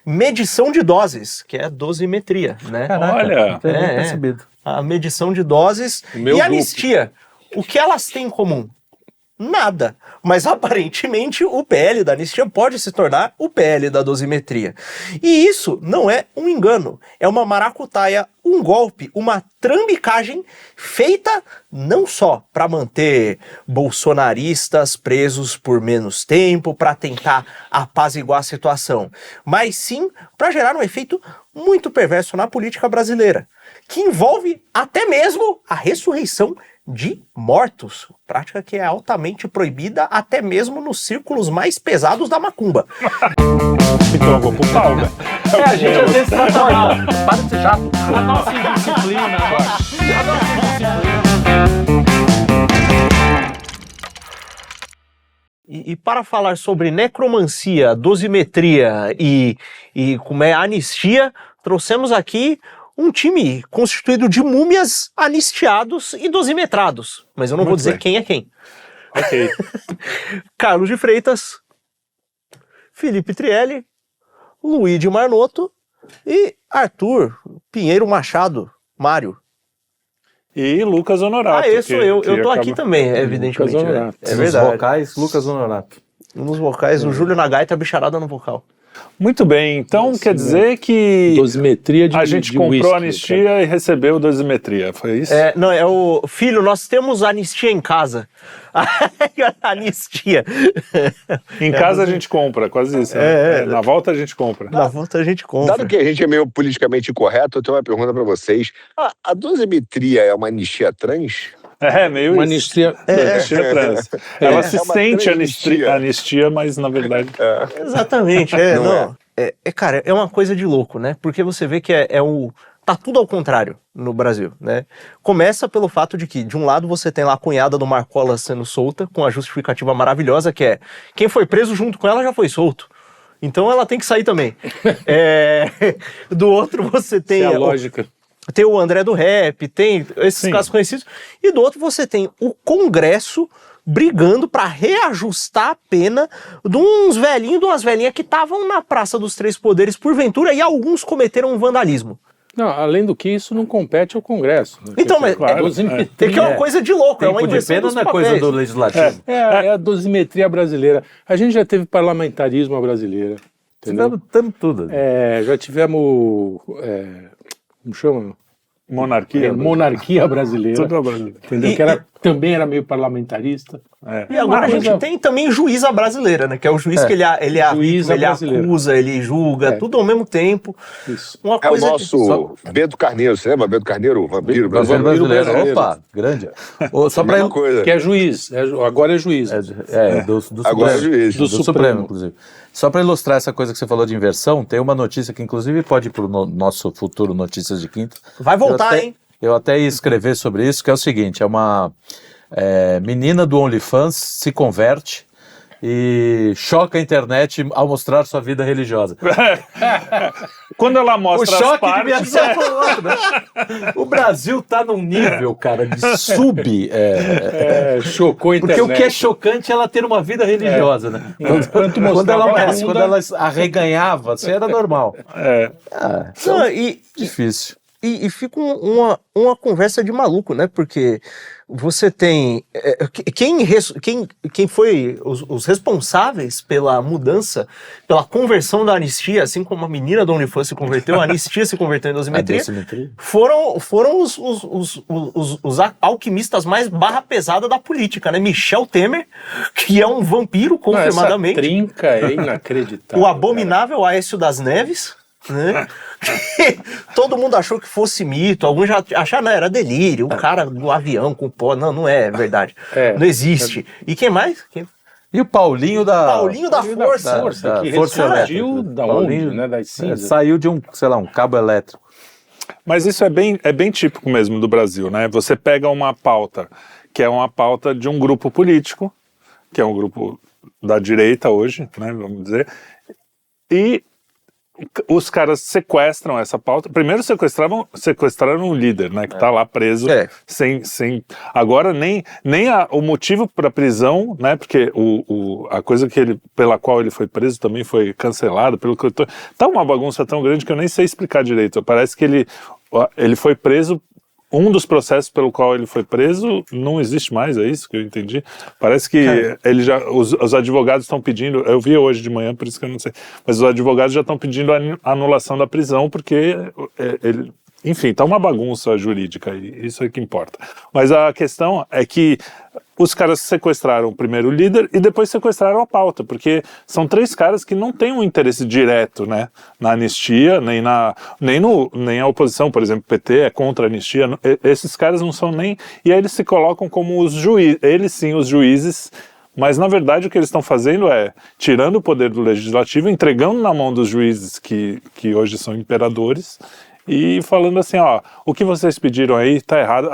medição de doses, que é dosimetria, né? Caraca, Olha, não tenho nem percebido. A medição de doses Meu e anistia. O que elas têm em comum? Nada. Mas aparentemente o PL da anistia pode se tornar o PL da dosimetria. E isso não é um engano, é uma maracutaia, um golpe, uma trambicagem feita não só para manter bolsonaristas presos por menos tempo, para tentar apaziguar a situação, mas sim para gerar um efeito muito perverso na política brasileira, que envolve até mesmo a ressurreição de mortos, prática que é altamente proibida até mesmo nos círculos mais pesados da macumba. então eu vou pro pau, né? A gente às vezes tá morto. Para de ser chato. A nossa indisciplina. E para falar sobre necromancia, dosimetria e como é anistia, trouxemos aqui um time constituído de múmias anistiados e dosimetrados. Mas eu não vou dizer quem é quem. Ok. Carlos de Freitas, Felipe Trielli, Luigi Marnoto e Arthur Pinheiro Machado, Mário. E Lucas Honorato. Sou eu. Eu tô aqui também, evidentemente. Lucas Né? Honorato. É verdade. Nos vocais, Lucas Honorato. Nos vocais, o Júlio na gaita, a bicharada no vocal. Muito bem, então quer dizer que Dosimetria de a gente de comprou whisky, anistia e recebeu dosimetria, foi isso? Não, é o filho, nós temos anistia em casa. Anistia. Em casa a gente compra, quase isso. Né? Na volta a gente compra. Na volta a gente compra. Dado que a gente é meio politicamente incorreto, eu tenho uma pergunta pra vocês. A dosimetria é uma anistia trans? É, meio Uma isso. anistia. Anistia trans. Ela se uma sente transnistia. anistia, mas na verdade... Exatamente, Não cara, é uma coisa de louco, né? Porque você vê que tá tudo ao contrário no Brasil, né? Começa pelo fato de que, de um lado, você tem lá a cunhada do Marcola sendo solta, com a justificativa maravilhosa, que é quem foi preso junto com ela já foi solto. Então ela tem que sair também. Do outro, você tem... É a lógica. Tem o André do Rap, tem esses casos conhecidos. E do outro você tem o Congresso brigando para reajustar a pena de uns velhinhos, de umas velhinhas que estavam na Praça dos Três Poderes porventura e alguns cometeram um vandalismo. Não, além do que isso não compete ao Congresso. Né? Então, mas claro, é que é uma coisa de louco, é uma Tempo de inversão pena dos não é coisa papéis. do legislativo. É a dosimetria brasileira. A gente já teve parlamentarismo brasileira. Entendeu? Tivemos tudo. Já tivemos. Como chama? Monarquia brasileira. Tudo brasileiro. Entendeu? Que também era meio parlamentarista. E agora a gente tem também juíza brasileira, né? Que é o juiz que ele Juíza brasileira. acusa, ele julga, tudo ao mesmo tempo. Isso. Uma É o coisa nosso Bento Carneiro, você lembra? Bento Carneiro, o vampiro Brasileiro. brasileiro. Opa, grande. Só Mesma para coisa. Que é juiz. Agora é juiz. do Agora é Supremo. juiz. Do Supremo. Supremo, inclusive. Só para ilustrar essa coisa que você falou de inversão, tem uma notícia que inclusive pode ir para o nosso futuro Notícias de Quinta. vai voltar, hein? Eu até ia escrever sobre isso, que é o seguinte, é uma menina do OnlyFans se converte e choca a internet ao mostrar sua vida religiosa. Quando ela mostra O choque as partes... devia ser pro outro, né? O Brasil tá num nível, cara, de Chocou a internet. Porque o que é chocante é ela ter uma vida religiosa, né? Quando ela arreganhava, assim, era normal. Não, e Difícil. fica uma conversa de maluco, né? Porque você tem... Quem foi os responsáveis pela mudança, pela conversão da anistia, assim como a menina do OnlyFans se converteu, a anistia se converteu em dosimetria, foram os alquimistas mais barra pesada da política, né? Michel Temer, que é um vampiro, confirmadamente. Essa trinca é inacreditável. O abominável Aécio das Neves, né? Todo mundo achou que fosse mito, alguns já acharam, não, era delírio, o cara do avião com pó, não é verdade, não existe. E quem mais? E o Paulinho da Força. Que Força ressurgiu Elétrica. da Paulinho, onde, né? Das cinzas. saiu de um cabo elétrico. Mas isso é bem típico mesmo do Brasil, né? Você pega uma pauta, que é uma pauta de um grupo político, que é um grupo da direita hoje, né, vamos dizer, e os caras sequestram essa pauta. Primeiro sequestraram o líder, né? Que tá lá preso. Sem agora nem o motivo para prisão, né? Porque a coisa pela qual ele foi preso também foi cancelada. Tá uma bagunça tão grande que eu nem sei explicar direito. Parece que ele foi preso. Um dos processos pelo qual ele foi preso não existe mais, é isso que eu entendi? Parece que os advogados estão pedindo, eu vi hoje de manhã, por isso que eu não sei, mas os advogados já estão pedindo a anulação da prisão, porque enfim, está uma bagunça jurídica, e isso é que importa. Mas a questão é que os caras sequestraram primeiro o líder e depois sequestraram a pauta, porque são 3 caras que não têm um interesse direto, né, na anistia, nem a oposição, por exemplo, PT é contra a anistia, esses caras não são nem... E aí eles se colocam como os juízes, eles sim, os juízes, mas na verdade o que eles estão fazendo é tirando o poder do legislativo, entregando na mão dos juízes que hoje são imperadores, e falando assim, ó, o que vocês pediram aí tá errado,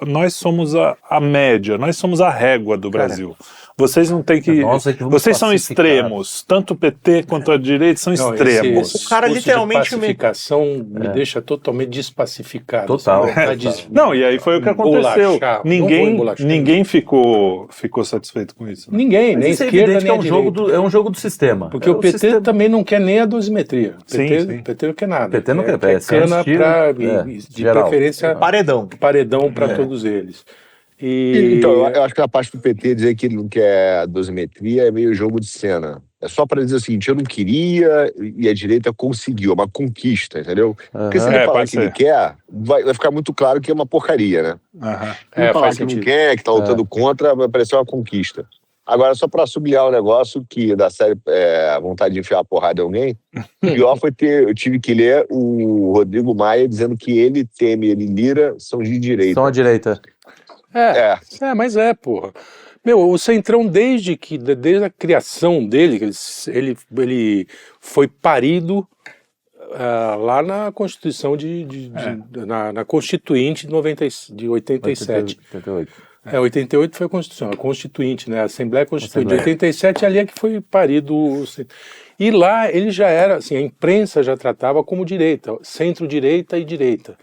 nós somos a média, nós somos a régua do Brasil. Vocês não têm que... Vocês são extremos, tanto o PT quanto a direita são extremos. O cara literalmente... pacificação me deixa totalmente despacificado. Total. Não, e aí foi o que aconteceu. Ninguém ficou satisfeito com isso. Né? Ninguém, nem esquerda, nem é um jogo do sistema. Porque o PT também não quer nem a dosimetria. O PT não quer nada. O PT não quer de preferência paredão para todos eles. Então, eu acho que a parte do PT dizer que ele não quer a dosimetria é meio jogo de cena. É só para dizer o seguinte, eu não queria e a direita conseguiu, é uma conquista, entendeu? Porque se ele falar que ele quer, vai ficar muito claro que é uma porcaria, né? Se falar que não quer, que tá lutando contra, vai parecer uma conquista. Agora, só para sublinhar um negócio que da série vontade de enfiar a porrada em alguém, o pior foi eu tive que ler o Rodrigo Maia dizendo que ele, Temer e Lira são de direita. São a direita. Mas porra. Meu, o Centrão, desde a criação dele, ele foi parido lá na Constituição na Constituinte de 87. 88. 88 foi a Constituição, a Constituinte, né? A Assembleia Constituinte de 87, ali é que foi parido. E lá ele já era, assim, a imprensa já tratava como direita, centro-direita e direita.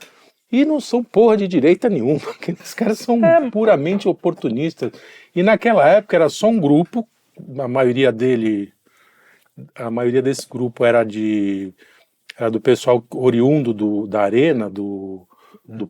E não são porra de direita nenhuma, porque os caras são puramente oportunistas. E naquela época era só um grupo, a maioria desse grupo era do pessoal oriundo da Arena, do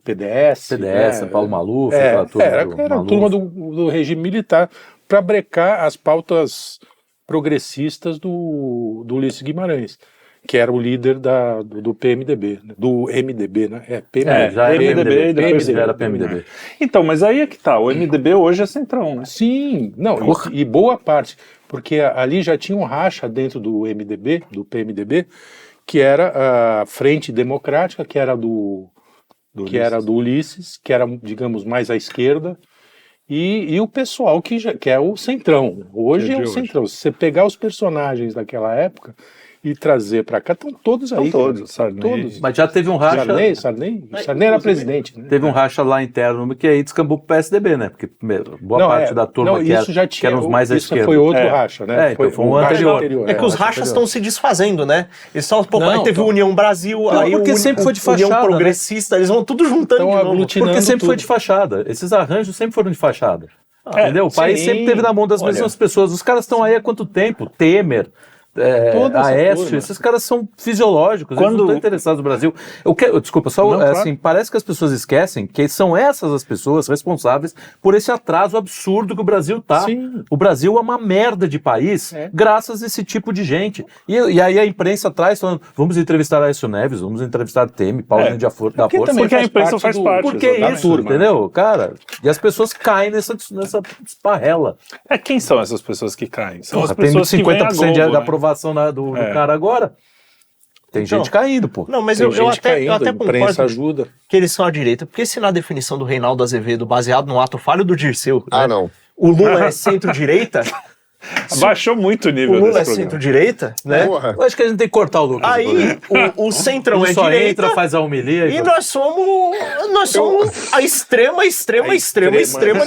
PDS. PDS, Paulo Maluf, era a turma do regime militar, para brecar as pautas progressistas do Ulisses Guimarães, que era o líder do PMDB, do MDB, né? MDB e depois era PMDB. Então, mas aí é que tá, o MDB hoje é centrão, né? Sim, não, e boa parte, porque ali já tinha um racha dentro do MDB, do PMDB, que era a Frente Democrática, que era do Ulisses, que era, digamos, mais à esquerda, e o pessoal que é o centrão. Hoje é o centrão. Se você pegar os personagens daquela época e trazer para cá, estão todos aí. Todos, Sarney. Todos. Mas já teve um racha... Sarney era presidente. Né? Teve um racha lá interno que aí descambou pro PSDB, né? Porque boa parte da turma que eram os mais à esquerda. Isso foi outro racha, né? Então foi um anterior. É que os rachas estão se desfazendo, né? Eles só, aí teve União Brasil, aí porque sempre foi de fachada, União Progressista, eles vão tudo juntando de novo. Porque sempre foi de fachada. Esses arranjos sempre foram de fachada. Entendeu? O país sempre teve na mão das mesmas pessoas. Os caras estão aí há quanto tempo? Temer... Aécio, esses caras são fisiológicos, eles não estão interessados no Brasil. Desculpa, assim, parece que as pessoas esquecem que são essas as pessoas responsáveis por esse atraso absurdo que o Brasil tá. Sim. O Brasil é uma merda de país graças a esse tipo de gente. E aí a imprensa traz falando, vamos entrevistar Aécio Neves, vamos entrevistar Temer, Paulo da Força. Porque a imprensa faz parte. Porque é isso, entendeu? Cara, e as pessoas caem nessa esparrela. Quem são essas pessoas que caem? São as tem pessoas que vêm a Globo, da aprovação do cara agora. Tem gente caindo, pô. Não, mas eu até concordo ajuda. Que eles são à direita, porque se na definição do Reinaldo Azevedo, baseado no ato falho do Dirceu, não. o Lula é centro-direita, Baixou muito o nível o Lula desse é centro-direita, né? Eu acho que a gente tem que cortar o Lucas. Aí o centrão ele é só direita. entra, faz a homilia E nós somos a extrema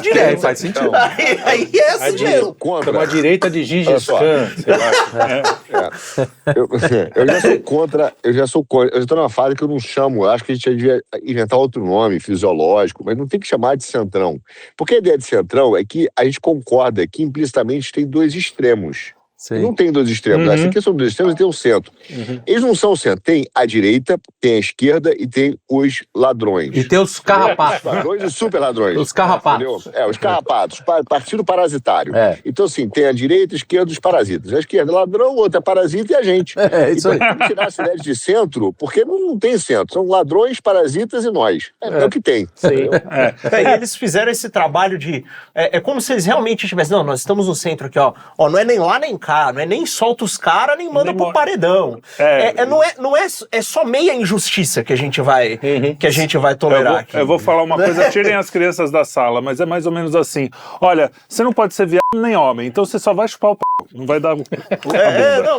direita. Faz sentido. Aí é assim mesmo. Contra uma direita de Gengis Khan, sei lá. Eu já estou numa fase que eu não chamo, eu acho que a gente devia inventar outro nome fisiológico, mas não tem que chamar de centrão. Porque a ideia de centrão é que a gente concorda que implicitamente tem dois extremos. Não tem dois extremos. Essa aqui são dois extremos e tem o centro. Eles não são o centro. Tem a direita, tem a esquerda e tem os ladrões. E tem os carrapatos. Os ladrões e super ladrões. Os carrapatos. Os carrapatos. Partido parasitário. Então, assim, tem a direita e a esquerda dos parasitas. A esquerda é ladrão, o outro é parasita e a gente. Isso aí. Vamos tirar essa ideia de centro, porque não tem centro. São ladrões, parasitas e nós. É o que tem. Sim. E eles fizeram esse trabalho de... É como se eles realmente tivessem... Não, nós estamos no centro aqui, ó. Não é nem lá nem cá. Não é nem solta os caras, nem manda pro paredão. É só meia injustiça que a gente vai, tolerar aqui. Eu vou falar uma coisa, tirem as crianças da sala, mas é mais ou menos assim. Olha, você não pode ser viado nem homem, então você só vai chupar o p***, não vai dar...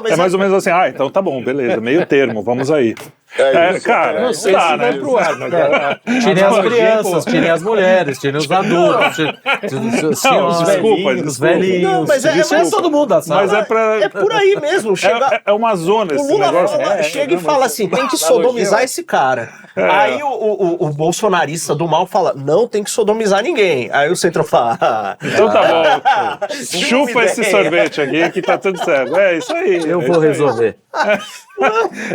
É mais ou menos assim, então tá bom, beleza, meio termo, vamos aí. Cara, não sei se vai pro ar, mas tirem as crianças, tirem as mulheres, tirem os adultos, desculpa. Os velhinhos. Não, mas é todo mundo da sala. Mas é por aí mesmo. É uma zona esse negócio. Chega e fala assim, tem que sodomizar esse cara. Aí o bolsonarista do mal fala, não tem que sodomizar ninguém. Aí o centro fala... Então tá bom. Chupa esse sorvete aqui que tá tudo certo. É isso aí. Eu vou resolver.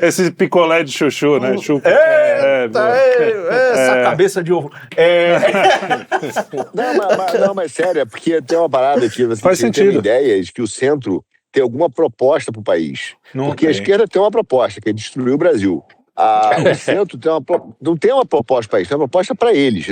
Esse picolé de chuchu, né? Chupa. Essa cabeça de ovo. Mas sério, é porque tem uma parada aqui, você faz sentido. Tem ideias que o centro tem alguma proposta pro país. Porque a esquerda tem uma proposta, que é destruir o Brasil. O centro não tem uma proposta para isso, tem uma proposta para eles.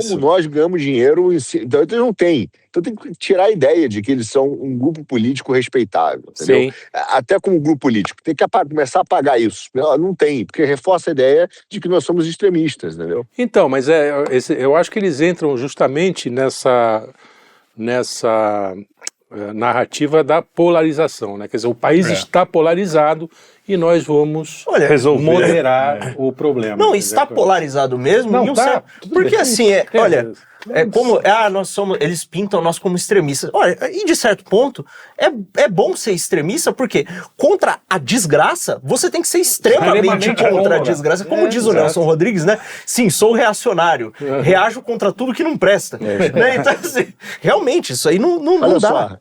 Como nós ganhamos dinheiro, então eles não têm. Então tem que tirar a ideia de que eles são um grupo político respeitável, entendeu? Até como grupo político. Tem que começar a apagar isso. Não tem, porque reforça a ideia de que nós somos extremistas, entendeu? Então, mas eu acho que eles entram justamente nessa narrativa da polarização, né? Quer dizer, o país está polarizado e nós vamos moderar o problema. Não, está polarizado mesmo. Não, tá. Porque assim, eles pintam nós como extremistas. Olha, e de certo ponto, é bom ser extremista, porque contra a desgraça, você tem que ser extremamente contra a desgraça. Como diz o Nelson Rodrigues, né? Sim, sou reacionário. Reajo contra tudo que não presta. Né? Então, assim, realmente, isso aí não dá.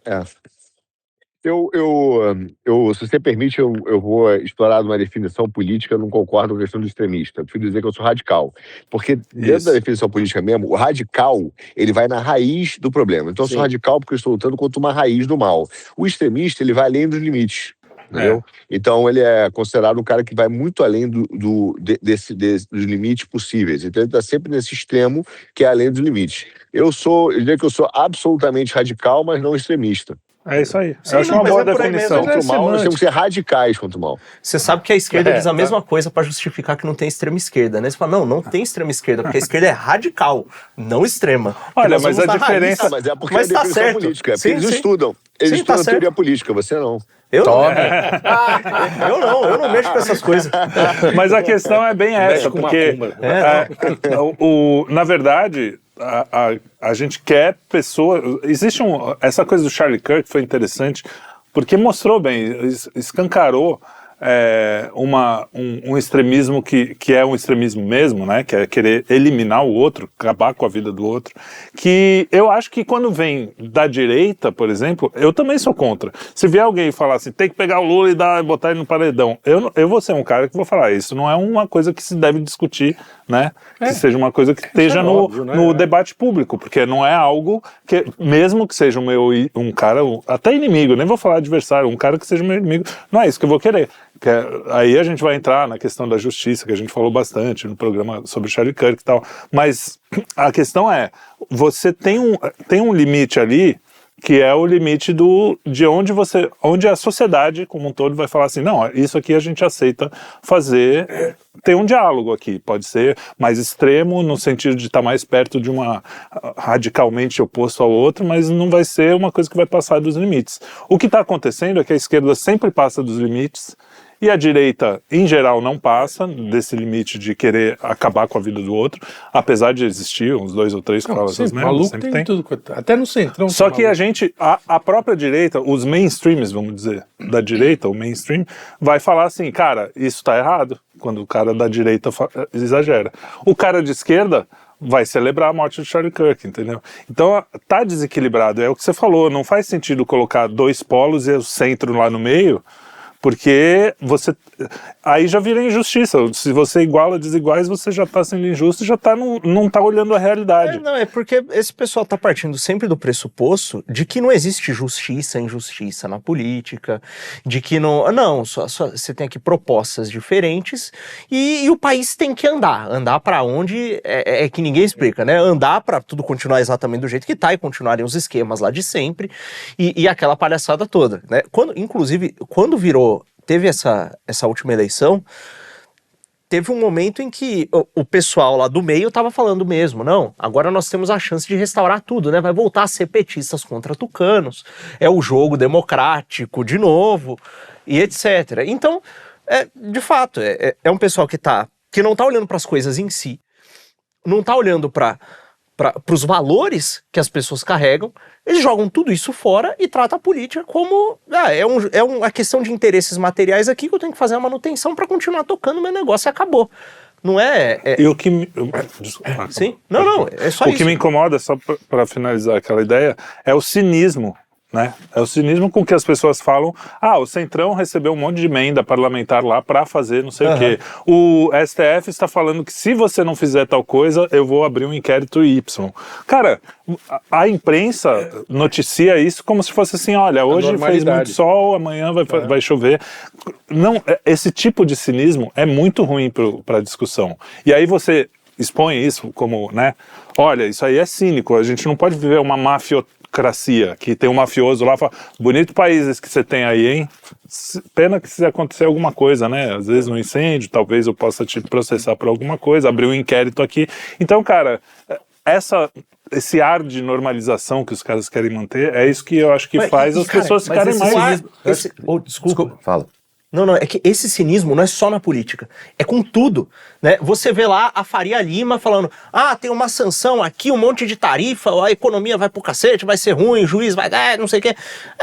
Se você permite, eu vou explorar uma definição política, eu não concordo com a questão do extremista. Eu prefiro dizer que eu sou radical. Porque dentro da definição política mesmo, o radical, ele vai na raiz do problema. Então eu sou radical porque eu estou lutando contra uma raiz do mal. O extremista, ele vai além dos limites. Entendeu? Então ele é considerado um cara que vai muito além dos limites possíveis. Então ele está sempre nesse extremo que é além dos limites. Eu diria que eu sou absolutamente radical, mas não extremista. É isso aí. Eu acho uma boa definição. Contra o mal, nós temos que ser radicais contra o mal. Você sabe que a esquerda diz a mesma coisa para justificar que não tem extrema esquerda, né? Você fala, não tem extrema esquerda, porque a esquerda é radical, não extrema. Olha, mas a diferença... Mas é porque a definição política. É porque eles estudam. Eles estudam a teoria política, você não. Eu não mexo com essas coisas. Mas a questão é bem essa, porque na verdade... A gente quer pessoas... Essa coisa do Charlie Kirk foi interessante, porque mostrou bem, escancarou um extremismo que é um extremismo mesmo, né? Que é querer eliminar o outro, acabar com a vida do outro. Que eu acho que quando vem da direita, por exemplo, eu também sou contra. Se vier alguém falar assim, tem que pegar o Lula e botar ele no paredão, eu vou ser um cara que vou falar, isso não é uma coisa que se deve discutir, né? Que seja uma coisa que esteja no debate público, porque não é algo que, mesmo que seja um cara, até inimigo, nem vou falar adversário, um cara que seja meu inimigo, não é isso que eu vou querer. Aí a gente vai entrar na questão da justiça, que a gente falou bastante no programa sobre Charlie Kirk e tal, mas a questão é, você tem um limite ali que é o limite de onde a sociedade como um todo vai falar assim, não, isso aqui a gente aceita fazer, tem um diálogo aqui, pode ser mais extremo no sentido de estar mais perto de uma radicalmente oposto ao outro, mas não vai ser uma coisa que vai passar dos limites. O que está acontecendo é que a esquerda sempre passa dos limites e a direita, em geral, não passa desse limite de querer acabar com a vida do outro, apesar de existir uns 2 ou 3 que falam essas merdas. Maluco tem tudo, até no centrão. Só que a própria direita, os mainstreams, vamos dizer, da direita, o mainstream, vai falar assim, cara, isso tá errado, quando o cara da direita exagera. O cara de esquerda vai celebrar a morte do Charlie Kirk, entendeu? Então tá desequilibrado, é o que você falou, não faz sentido colocar 2 polos e o centro lá no meio, porque aí já vira injustiça. Se você iguala desiguais, você já está sendo injusto e já não está olhando a realidade. É porque esse pessoal está partindo sempre do pressuposto de que não existe justiça e injustiça na política, de que só você tem aqui propostas diferentes e o país tem que andar para onde é que ninguém explica, né? Andar para tudo continuar exatamente do jeito que está e continuarem os esquemas lá de sempre e aquela palhaçada toda, né? Quando teve essa última eleição, teve um momento em que o pessoal lá do meio estava falando mesmo, não, agora nós temos a chance de restaurar tudo, né? Vai voltar a ser petistas contra tucanos, é o jogo democrático de novo, e etc. Então, de fato, é um pessoal que não está olhando para as coisas em si, não está olhando para os valores que as pessoas carregam, eles jogam tudo isso fora e tratam a política como é uma questão de interesses materiais aqui que eu tenho que fazer a manutenção para continuar tocando meu negócio e acabou. Não é... E o que... Desculpa. Sim? Não, é só isso. O que me incomoda, só para finalizar aquela ideia, é o cinismo, né? É o cinismo com que as pessoas falam, o Centrão recebeu um monte de emenda parlamentar lá para fazer não sei o quê. O STF está falando que se você não fizer tal coisa, eu vou abrir um inquérito Y. Cara, a imprensa noticia isso como se fosse assim, olha, hoje fez muito sol, amanhã vai chover. Não, esse tipo de cinismo é muito ruim para a discussão. E aí você expõe isso como, né? Olha, isso aí é cínico, a gente não pode viver uma mafiotecracia, que tem um mafioso lá, fala, bonito país que você tem aí, hein? Pena que se acontecer alguma coisa, né? Às vezes um incêndio, talvez eu possa te processar por alguma coisa, abrir um inquérito aqui. Então, cara, esse ar de normalização que os caras querem manter, é isso que eu acho que faz as pessoas ficarem mais... Desculpa. Fala. Não, é que esse cinismo não é só na política, é com tudo, né? Você vê lá a Faria Lima falando, tem uma sanção aqui, um monte de tarifa, a economia vai pro cacete, vai ser ruim, o juiz vai dar, não sei o quê.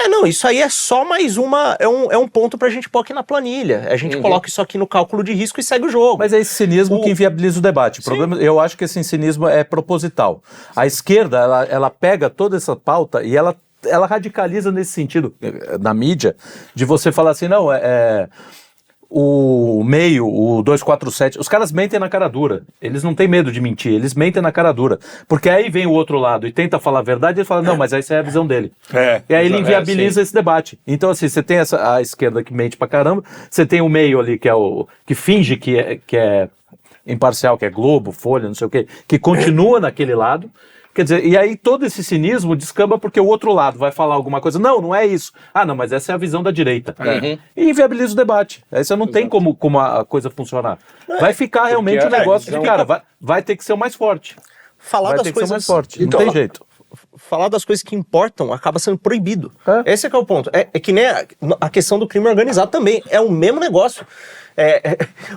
Não, isso aí é só mais é um ponto pra gente pôr aqui na planilha. A gente coloca isso aqui no cálculo de risco e segue o jogo. Mas é esse cinismo que inviabiliza o debate. O problema, eu acho que esse cinismo é proposital. A esquerda, ela pega toda essa pauta e ela radicaliza nesse sentido, na mídia, de você falar assim, não, o meio, o 247, os caras mentem na cara dura, eles não têm medo de mentir, eles mentem na cara dura, porque aí vem o outro lado e tenta falar a verdade e ele fala, não, mas essa é a visão dele. E aí ele inviabiliza esse debate. Então assim, você tem a esquerda que mente pra caramba, você tem o meio ali que finge que é imparcial, que é Globo, Folha, não sei o quê, que continua naquele lado. Quer dizer, e aí todo esse cinismo descamba porque o outro lado vai falar alguma coisa. Não é isso. Não, mas essa é a visão da direita. E inviabiliza o debate. Aí você não tem como a coisa funcionar. Vai ficar realmente um negócio de, cara, vai ter que ser o mais forte. Falar das coisas mais forte. Não tem jeito. Falar das coisas que importam acaba sendo proibido. Esse é que é o ponto. É que nem a questão do crime organizado também. É o mesmo negócio.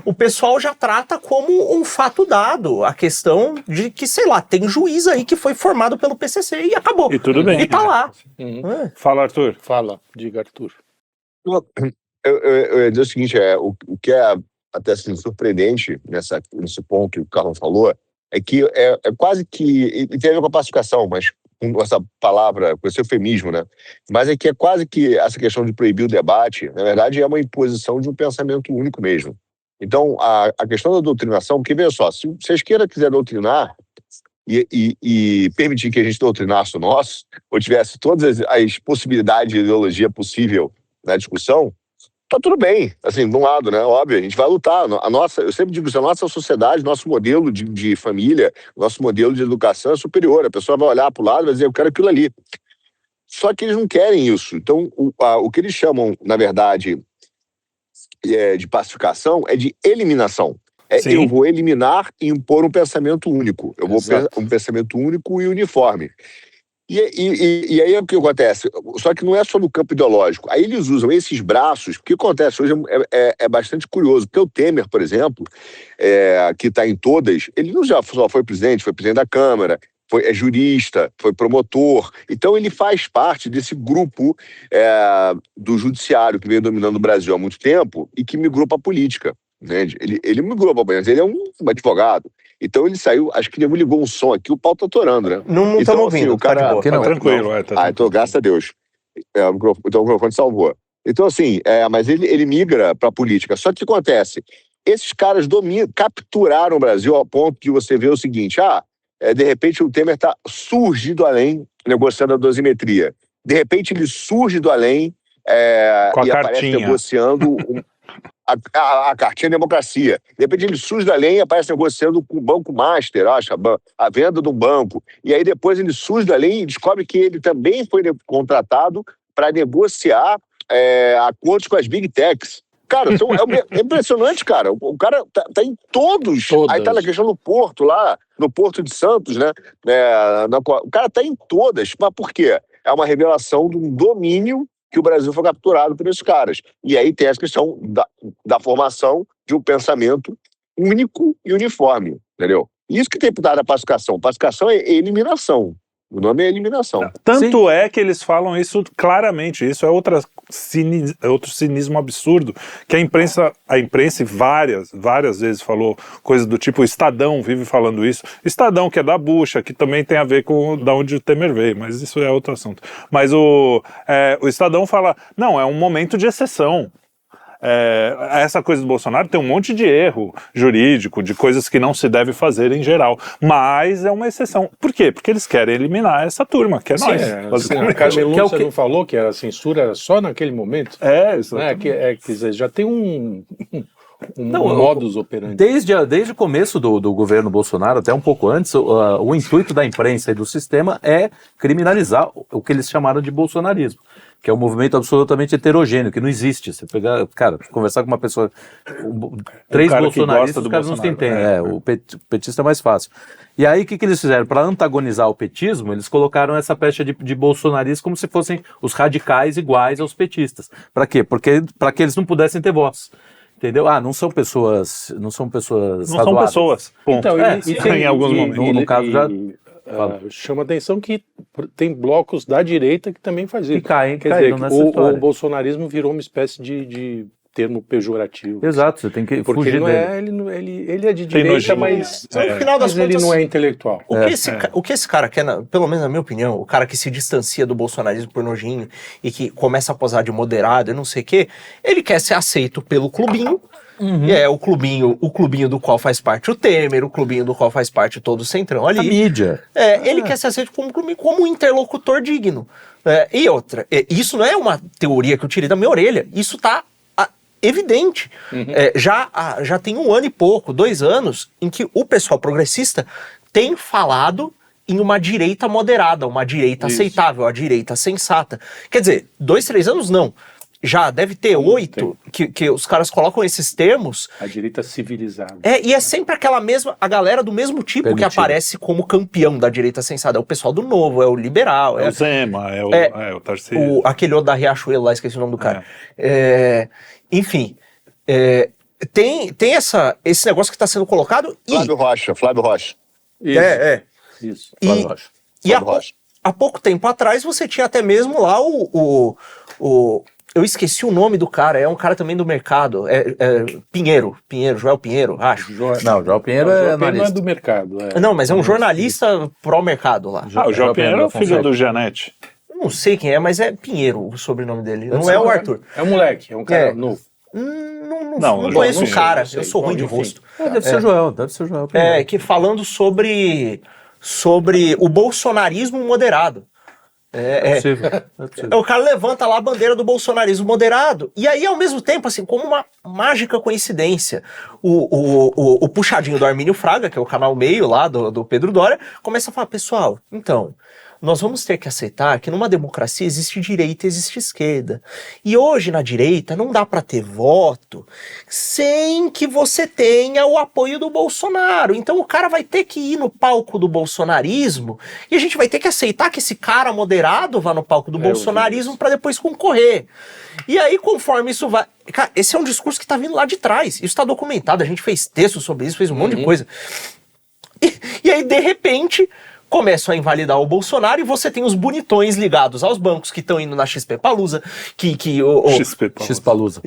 O pessoal já trata como um fato dado a questão de que, sei lá, tem juiz aí que foi formado pelo PCC e acabou. E tudo bem. E tá lá. Fala, Arthur. Diga, Arthur. Eu ia dizer o seguinte, o que é até assim, surpreendente nesse ponto que o Carlos falou, é que é quase que, e tem a ver com a pacificação, mas com essa palavra, com esse eufemismo, né? Mas é que é quase que essa questão de proibir o debate, na verdade, é uma imposição de um pensamento único mesmo. Então, a questão da doutrinação, porque veja só, se a esquerda quiser doutrinar e permitir que a gente doutrinasse o nosso, ou tivesse todas as possibilidades de ideologia possível na discussão, tá tudo bem, assim, de um lado, né? Óbvio, a gente vai lutar. Eu sempre digo isso, a nossa sociedade, nosso modelo de família, nosso modelo de educação é superior. A pessoa vai olhar para o lado e vai dizer, eu quero aquilo ali. Só que eles não querem isso. Então, o que eles chamam, na verdade, de pacificação é de eliminação. Eu vou eliminar e impor um pensamento único. Eu vou um pensamento único e uniforme. E aí o que acontece? Só que não é só no campo ideológico. Aí eles usam esses braços. O que acontece hoje é bastante curioso. Porque o Temer, por exemplo, que está em todas, ele não já só foi presidente da Câmara, é jurista, foi promotor. Então ele faz parte desse grupo do judiciário que vem dominando o Brasil há muito tempo e que migrou para a política. Entende? Ele migrou para a política, ele é um advogado. Então ele saiu, acho que ele ligou um som aqui, o pau tá atorando, né? Não estamos ouvindo, assim, o cara... Tá tranquilo. Então, graças a Deus. Então o microfone salvou. Então assim, mas ele migra para a política. Só que o que acontece? Esses caras capturaram o Brasil ao ponto de você ver o seguinte, de repente o Temer surge do além negociando a dosimetria. De repente ele surge do além com e aparece negociando a cartinha de democracia. De repente ele surge da lenha e aparece negociando com o Banco Master, a venda do banco. E aí depois ele surge da lenha e descobre que ele também foi contratado para negociar acordos com as Big Techs. Cara, é impressionante, cara. O cara tá em todos. Aí tá na questão do Porto, lá, no Porto de Santos, né? O cara tá em todas. Mas por quê? É uma revelação de um domínio que o Brasil foi capturado por esses caras. E aí tem essa questão da formação de um pensamento único e uniforme, entendeu? Isso que tem por dar da pacificação. Pacificação é eliminação. O nome é eliminação. Tanto é que eles falam isso claramente. Isso é outro cinismo absurdo, que a imprensa várias vezes falou coisas do tipo, o Estadão vive falando isso. Estadão, que é da bucha, que também tem a ver com da onde o Temer veio, mas isso é outro assunto. Mas o Estadão fala, não, é um momento de exceção. Essa coisa do Bolsonaro tem um monte de erro jurídico, de coisas que não se deve fazer em geral, mas é uma exceção. Por quê? Porque eles querem eliminar essa turma, que é nós. A Carmen Lúcia não falou que a censura era só naquele momento? Isso. Quer dizer, já tem um modus operandi. Desde o começo do governo Bolsonaro, até um pouco antes, o intuito da imprensa e do sistema é criminalizar o que eles chamaram de bolsonarismo, que é um movimento absolutamente heterogêneo, que não existe. Você pegar, cara, conversar com uma pessoa, três bolsonaristas, os caras não se entendem. O petista é mais fácil. E aí, o que eles fizeram? Para antagonizar o petismo, eles colocaram essa pecha de bolsonaristas como se fossem os radicais iguais aos petistas. Para quê? Para que eles não pudessem ter voz. Entendeu? Não são pessoas razoáveis. São pessoas. Ponto. Então, em alguns momentos. No caso, já... chama atenção que tem blocos da direita que também faz isso. Quer dizer, o bolsonarismo virou uma espécie de termo pejorativo. Exato, você tem que fugir dele. Ele é de direita, mas no final das contas, ele não é intelectual. O que esse cara quer, pelo menos na minha opinião, o cara que se distancia do bolsonarismo por nojinho e que começa a posar de moderado e não sei o quê, ele quer ser aceito pelo clubinho. Uhum. O clubinho do qual faz parte o Temer, o clubinho do qual faz parte todo o Centrão ali. A mídia. Ele quer ser aceito como um interlocutor digno. E outra, isso não é uma teoria que eu tirei da minha orelha, isso tá evidente. Uhum. Já tem 1 ano e pouco, 2 anos, em que o pessoal progressista tem falado em uma direita moderada, uma direita aceitável, a direita sensata. Quer dizer, 2, 3 anos não. Já deve ter 8 que os caras colocam esses termos. A direita civilizada. E é sempre a galera do mesmo tipo que aparece como campeão da direita sensata. É o pessoal do Novo, é o liberal. É o Zema, é o Tarcísio. Aquele outro da Riachuelo lá, esqueci o nome do cara. Enfim, tem esse negócio que está sendo colocado. Flávio Rocha. Isso. Flávio Rocha. Há pouco tempo atrás você tinha até mesmo lá eu esqueci o nome do cara, é um cara também do mercado, Joel Pinheiro, acho. Joel Pinheiro não é do mercado. Não, mas é um jornalista pró-mercado lá. O Joel Pinheiro é o filho do Janete. Não sei quem é, mas é Pinheiro o sobrenome dele, não é o Arthur. É um moleque, é um cara novo. Não conheço o cara, eu sou ruim de rosto. Deve ser o Joel Pinheiro. Que falando sobre o bolsonarismo moderado. É possível. O cara levanta lá a bandeira do bolsonarismo moderado. E aí, ao mesmo tempo, assim, como uma mágica coincidência, o puxadinho do Armínio Fraga, que é o canal meio lá do Pedro Doria, começa a falar, pessoal, então, nós vamos ter que aceitar que numa democracia existe direita e existe esquerda. E hoje na direita não dá para ter voto sem que você tenha o apoio do Bolsonaro. Então o cara vai ter que ir no palco do bolsonarismo e a gente vai ter que aceitar que esse cara moderado vá no palco do bolsonarismo para depois concorrer. E aí, conforme isso vai... Cara, esse é um discurso que tá vindo lá de trás. Isso tá documentado, a gente fez texto sobre isso, fez um monte de coisa. E aí, de repente, começam a invalidar o Bolsonaro e você tem os bonitões ligados aos bancos que estão indo na XP-Palusa, X-Palusa.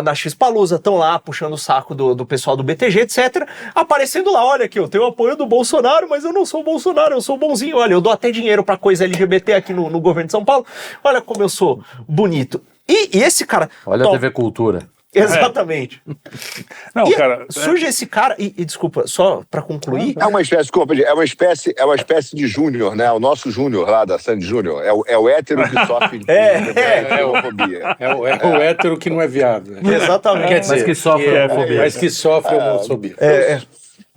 Na X-Palusa, estão lá puxando o saco do pessoal do BTG, etc. Aparecendo lá, olha aqui, eu tenho o apoio do Bolsonaro, mas eu não sou o Bolsonaro, eu sou bonzinho. Olha, eu dou até dinheiro pra coisa LGBT aqui no governo de São Paulo. Olha como eu sou bonito. E esse cara... Olha a TV Cultura. Exatamente. Não, cara... Surge esse cara... E desculpa, só pra concluir... É uma espécie de Júnior, né? O nosso Júnior lá da Sandy Júnior. É o hétero que sofre de homofobia. É o hétero que não é viado. Né? Exatamente. Quer dizer, mas que sofre homofobia. Mas que sofre homofobia.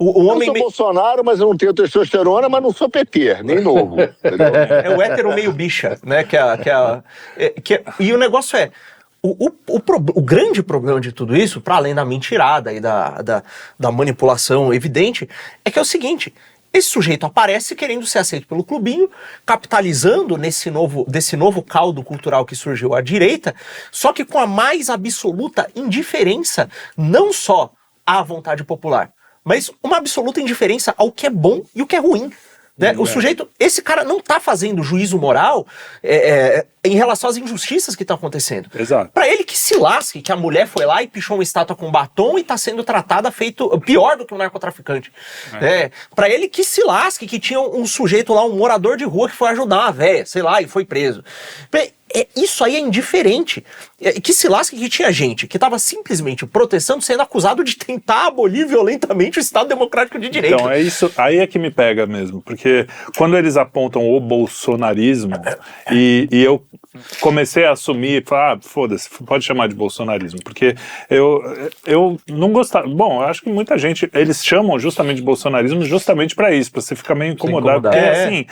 O homem eu sou Bolsonaro, mas eu não tenho testosterona, mas não sou PT, nem novo. É o hétero meio bicha, né? E o negócio é... O grande problema de tudo isso, para além da mentirada e da manipulação evidente, é que é o seguinte: esse sujeito aparece querendo ser aceito pelo clubinho, capitalizando desse novo caldo cultural que surgiu à direita, só que com a mais absoluta indiferença, não só à vontade popular, mas uma absoluta indiferença ao que é bom e o que é ruim. Né? O sujeito, esse cara não tá fazendo juízo moral em relação às injustiças que estão acontecendo. Exato. Pra ele que se lasque, que a mulher foi lá e pichou uma estátua com batom e tá sendo tratada pior do que um narcotraficante. Pra ele que se lasque, que tinha um sujeito lá, um morador de rua que foi ajudar uma véia, sei lá, e foi preso. Isso aí é indiferente. Que se lasque que tinha gente que estava simplesmente protestando, sendo acusado de tentar abolir violentamente o Estado Democrático de Direito. Então, é isso, aí é que me pega mesmo, porque quando eles apontam o bolsonarismo, e eu comecei a assumir, falar, foda-se, pode chamar de bolsonarismo, porque eu não gostava. Bom, eu acho que muita gente, eles chamam justamente de bolsonarismo justamente para isso, para você ficar meio incomodado, porque assim,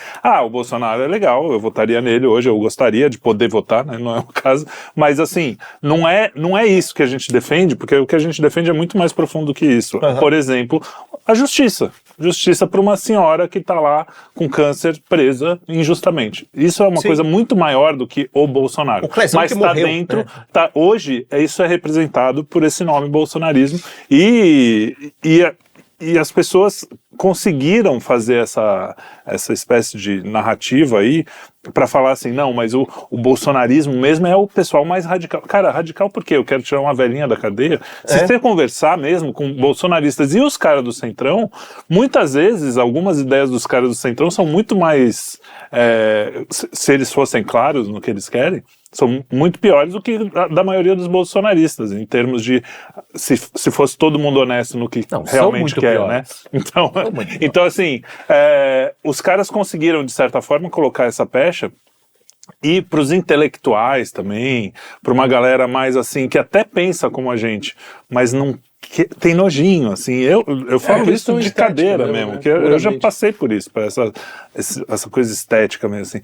o Bolsonaro é legal, eu votaria nele hoje, eu gostaria de poder votar, né? Não é o caso, mas assim, não é isso que a gente defende, porque o que a gente defende é muito mais profundo que isso. Por exemplo, a justiça para uma senhora que está lá com câncer presa injustamente. Isso é uma coisa muito maior do que o Bolsonaro. O Clezão mas está dentro, hoje isso é representado por esse nome bolsonarismo e as pessoas conseguiram fazer essa espécie de narrativa aí para falar assim, não, mas o bolsonarismo mesmo é o pessoal mais radical. Cara, radical por quê? Eu quero tirar uma velhinha da cadeia. Se você conversar mesmo com bolsonaristas e os caras do Centrão, muitas vezes, algumas ideias dos caras do Centrão são muito mais, se eles fossem claros no que eles querem, são muito piores do que da maioria dos bolsonaristas, em termos de se fosse todo mundo honesto no que realmente quer, piores, né? Então assim, os caras conseguiram, de certa forma, colocar essa pecha. E para os intelectuais também, para uma galera mais assim, que até pensa como a gente, mas não tem nojinho, assim, eu falo isso de cadeira mesmo, né? Que eu já passei por isso, por essa coisa estética mesmo, assim.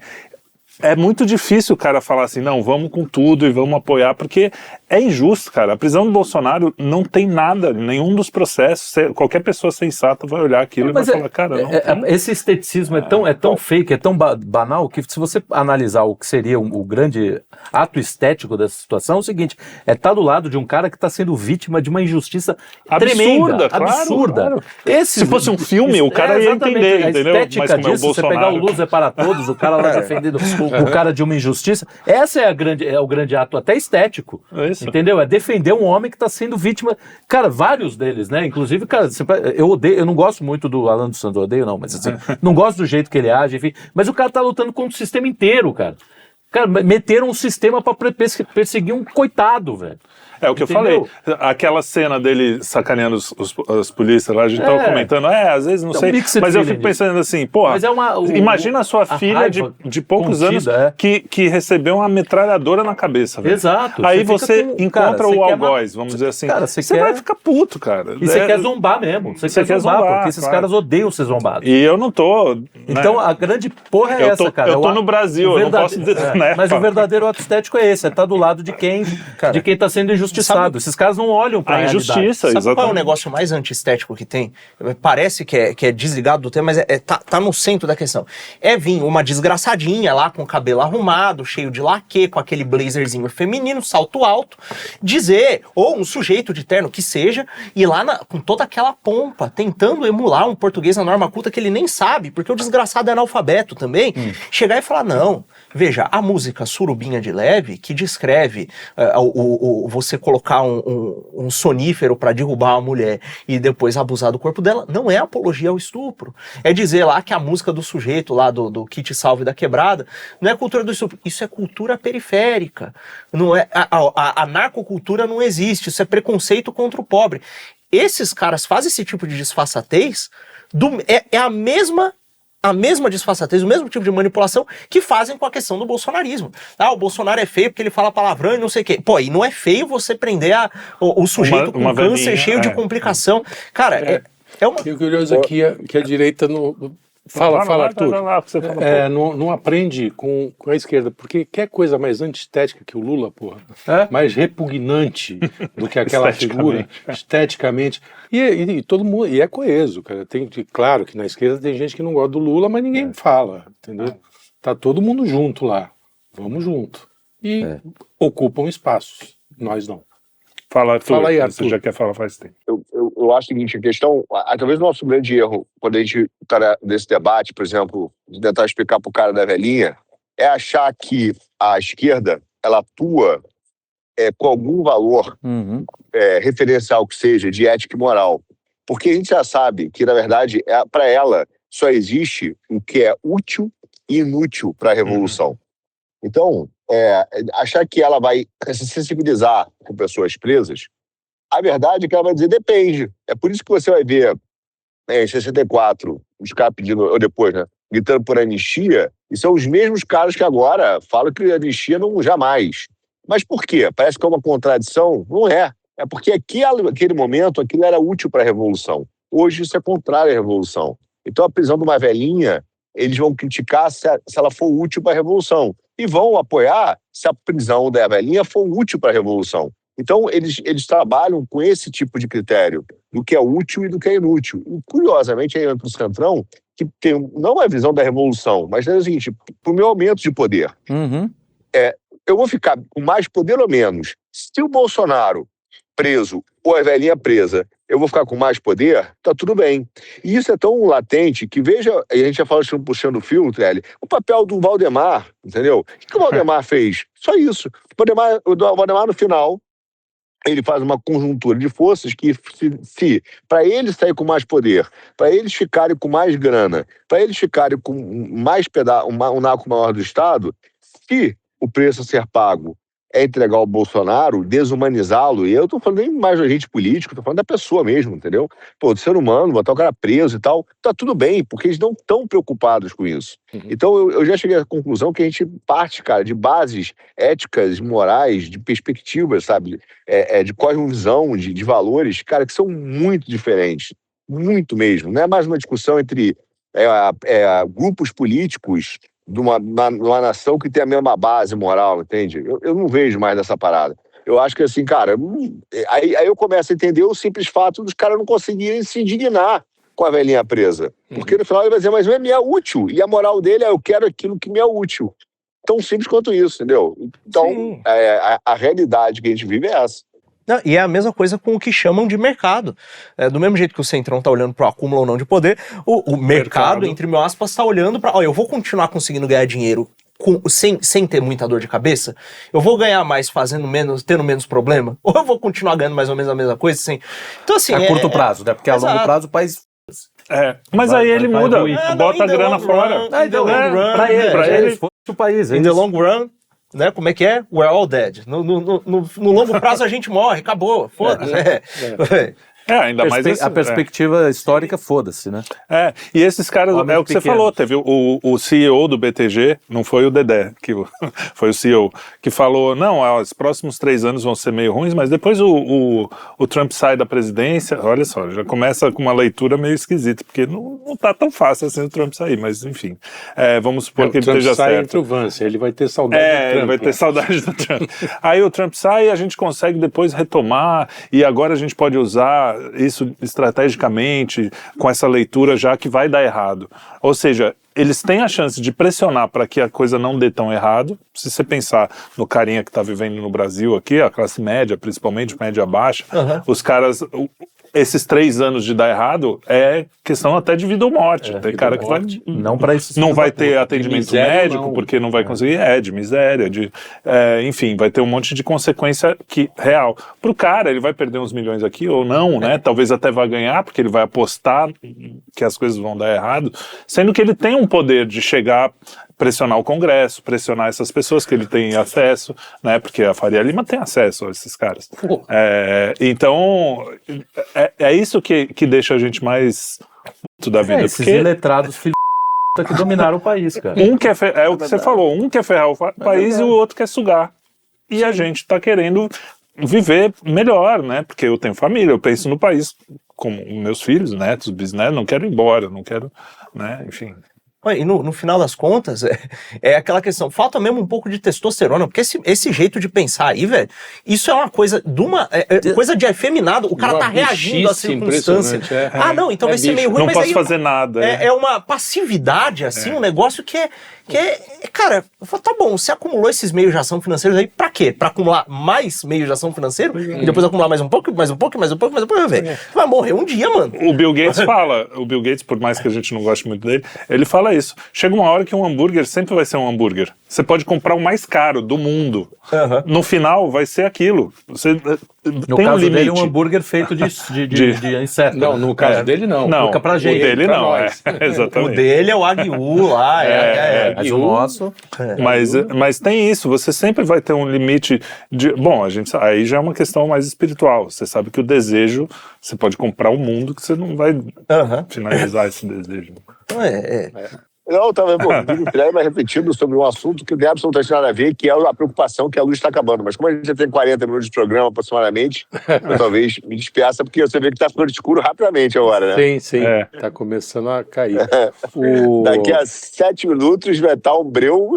É muito difícil o cara falar assim, não, vamos com tudo e vamos apoiar, porque é injusto, cara. A prisão do Bolsonaro não tem nada, nenhum dos processos. Qualquer pessoa sensata vai olhar aquilo e vai falar, cara, não tem. Esse esteticismo é tão fake, é tão banal, que se você analisar o que seria o grande ato estético dessa situação, é o seguinte, estar do lado de um cara que está sendo vítima de uma injustiça tremenda, absurda. Claro. Se fosse um filme, o cara ia entender, entendeu? A estética disso, você pegar o Luz é para Todos, o cara lá defendendo o cara de uma injustiça, essa é o grande ato até estético, entendeu? É defender um homem que está sendo vítima, cara, vários deles, né? Inclusive, cara, eu não gosto muito do Alan dos Santos, odeio não, mas assim, não gosto do jeito que ele age, enfim, mas o cara tá lutando contra o sistema inteiro, cara. Cara, meteram um sistema pra perseguir um coitado, velho. É o que eu falei. Aquela cena dele sacaneando os polícias lá, a gente tava comentando, às vezes não sei. Mas eu fico pensando assim, porra, imagina a sua filha de poucos anos que recebeu uma metralhadora na cabeça, velho. Exato. Aí você encontra o algoz, vamos dizer assim. Cara, você vai ficar puto, cara. E você quer zombar mesmo. Você quer zombar, porque esses caras odeiam ser zombados. E eu não tô... Então a grande porra é essa, cara. Eu tô no Brasil, eu não posso... Mas o verdadeiro ato estético é esse, tá do lado de quem tá sendo injustiçado. Esses caras não olham pra injustiça. Sabe qual é o negócio mais antiestético que tem? Parece que é desligado do tema, mas tá no centro da questão. É vir uma desgraçadinha lá com o cabelo arrumado, cheio de laque, com aquele blazerzinho feminino, salto alto, dizer, ou um sujeito de terno que seja, ir lá com toda aquela pompa, tentando emular um português na norma culta que ele nem sabe, porque o desgraçado é analfabeto também, chegar e falar, não, veja, a música Surubinha de Leve, que descreve você colocar um sonífero para derrubar uma mulher e depois abusar do corpo dela, não é apologia ao estupro. É dizer lá que a música do sujeito lá do Kit Salve da Quebrada não é cultura do estupro, isso é cultura periférica. Não é, a narcocultura não existe, isso é preconceito contra o pobre. Esses caras fazem esse tipo de disfarçatez, é a mesma disfarçatez, o mesmo tipo de manipulação que fazem com a questão do bolsonarismo. O Bolsonaro é feio porque ele fala palavrão e não sei o quê. Pô, e não é feio você prender o sujeito com câncer cheio de complicação. Cara, é uma... E o curioso aqui é que a direita Fala, Arthur. Não aprende com a esquerda, porque quer coisa mais antiestética que o Lula, porra. Mais repugnante do que aquela figura, esteticamente. E todo mundo, e é coeso, cara. Claro que na esquerda tem gente que não gosta do Lula, mas ninguém fala, entendeu? Tá todo mundo junto lá. Vamos junto. E ocupam espaços. Nós não. Fala aí, Arthur. Você já quer falar faz tempo. Eu acho o seguinte, a questão, talvez o nosso grande erro, quando a gente está nesse debate, por exemplo, de tentar explicar para o cara da velhinha, é achar que a esquerda, ela atua com algum valor referencial que seja, de ética e moral. Porque a gente já sabe que, na verdade, para ela, só existe o que é útil e inútil para a revolução. Então, achar que ela vai se sensibilizar com pessoas presas, a verdade é que ela vai dizer depende. É por isso que você vai ver em 64 os caras pedindo, ou depois, né, gritando por anistia, e são os mesmos caras que agora falam que a anistia não jamais. Mas por quê? Parece que é uma contradição? Não é. É porque aquele momento, aquilo era útil para a revolução. Hoje isso é contrário à revolução. Então a prisão de uma velhinha, eles vão criticar se ela for útil para a revolução. E vão apoiar se a prisão da velhinha for útil para a revolução. Então, eles trabalham com esse tipo de critério, do que é útil e do que é inútil. E, curiosamente, aí entra o Centrão, que tem não a visão da revolução, mas é o seguinte, para o meu aumento de poder. Eu vou ficar com mais poder ou menos? Se o Bolsonaro preso ou a velhinha presa, eu vou ficar com mais poder, tá tudo bem. E isso é tão latente que, veja, a gente já fala puxando o fio, Trelli, o papel do Valdemar, entendeu? O que o Valdemar fez? Só isso. O Valdemar, no final, ele faz uma conjuntura de forças que, se para eles sair com mais poder, para eles ficarem com mais grana, para eles ficarem com mais um naco maior do Estado, se o preço a ser pago é entregar o Bolsonaro, desumanizá-lo, e eu tô falando nem mais do agente político, tô falando da pessoa mesmo, entendeu? Pô, do ser humano, botar o cara preso e tal, tá tudo bem, porque eles não estão preocupados com isso. Então eu já cheguei à conclusão que a gente parte, cara, de bases éticas, morais, de perspectivas, sabe? De cosmovisão, de valores, cara, que são muito diferentes. Muito mesmo. Não é mais uma discussão entre grupos políticos numa nação que tem a mesma base moral, entende? Eu não vejo mais dessa parada. Eu acho que assim, cara, aí eu começo a entender o simples fato dos caras não conseguirem se indignar com a velhinha presa. Porque no final ele vai dizer, mas me é útil. E a moral dele é, eu quero aquilo que me é útil. Tão simples quanto isso, entendeu? Então, a realidade que a gente vive é essa. Não, e é a mesma coisa com o que chamam de mercado. Do mesmo jeito que o Centrão está olhando para o acúmulo ou não de poder, o mercado, entre mil aspas, está olhando para... eu vou continuar conseguindo ganhar dinheiro sem ter muita dor de cabeça? Eu vou ganhar mais tendo menos problema? Ou eu vou continuar ganhando mais ou menos a mesma coisa? Sem... Então, assim, a curto prazo, né? Porque a longo prazo o país... mas aí ele muda, bota a grana fora. Pra ele, o país. In the long run, né? Como é que é? We're all dead. No longo prazo a gente morre, acabou, foda-se. Ainda mais a perspectiva histórica, foda-se, né? E esses caras, Homens é o que pequenos. Você falou, teve o CEO do BTG, não foi o Dedé, foi o CEO, que falou, não, os próximos 3 anos vão ser meio ruins, mas depois o Trump sai da presidência, olha só, já começa com uma leitura meio esquisita, porque não tá tão fácil assim o Trump sair, mas enfim, vamos supor que ele esteja certo. O Trump sai entre o Vance, ele vai ter saudade do Trump. Ele vai ter saudade do Trump. Aí o Trump sai e a gente consegue depois retomar, e agora a gente pode usar isso estrategicamente, com essa leitura já que vai dar errado. Ou seja, eles têm a chance de pressionar para que a coisa não dê tão errado. Se você pensar no carinha que está vivendo no Brasil aqui, a classe média, principalmente média baixa, os caras... Esses 3 anos de dar errado é questão até de vida ou morte. Tem cara que vai, não vai ter atendimento médico porque não vai conseguir, de miséria, enfim, vai ter um monte de consequência real. Pro cara, ele vai perder uns milhões aqui ou não, né? Talvez até vai ganhar, porque ele vai apostar que as coisas vão dar errado, sendo que ele tem um poder de chegar, pressionar o Congresso, pressionar essas pessoas que ele tem acesso, né? Porque a Faria Lima tem acesso a esses caras. Então, é isso que deixa a gente mais puto da vida. Esses iletrados filhos que dominaram o país, cara. O que você falou, um quer ferrar o país e o outro quer sugar. E a gente tá querendo viver melhor, né? Porque eu tenho família, eu penso no país como meus filhos, netos, bisnetos, não quero ir embora, não quero, né? Enfim... E no final das contas, é aquela questão, falta mesmo um pouco de testosterona, porque esse jeito de pensar aí, velho, isso é uma coisa coisa de afeminado, o cara tá reagindo à circunstância. Não, então vai ser meio ruim, não mas posso aí fazer nada. É uma passividade, assim, um negócio que é, cara, tá bom, você acumulou esses meios de ação financeiros aí pra quê? Pra acumular mais meios de ação financeiro? E depois acumular mais um pouco, velho. Vai morrer um dia, mano. O Bill Gates, por mais que a gente não goste muito dele, ele fala isso. Chega uma hora que um hambúrguer sempre vai ser um hambúrguer. Você pode comprar o mais caro do mundo. No final, vai ser aquilo. Você no tem caso um limite. dele, um hambúrguer feito de inseto. Não, no caso dele não. Não, pra gente. O dele não, exatamente. O dele é o Wagyu lá, Mas o nosso... Mas tem isso, você sempre vai ter um limite de... Bom, aí já é uma questão mais espiritual. Você sabe que o desejo, você pode comprar o mundo que você não vai finalizar esse desejo. Não, estava refletindo sobre um assunto que não tem absolutamente nada a ver, que é a preocupação que a luz está acabando. Mas como a gente já tem 40 minutos de programa aproximadamente, eu talvez me despeça, porque você vê que está ficando escuro rapidamente agora, né? Sim. Está começando a cair. Daqui a 7 minutos vai estar um breu.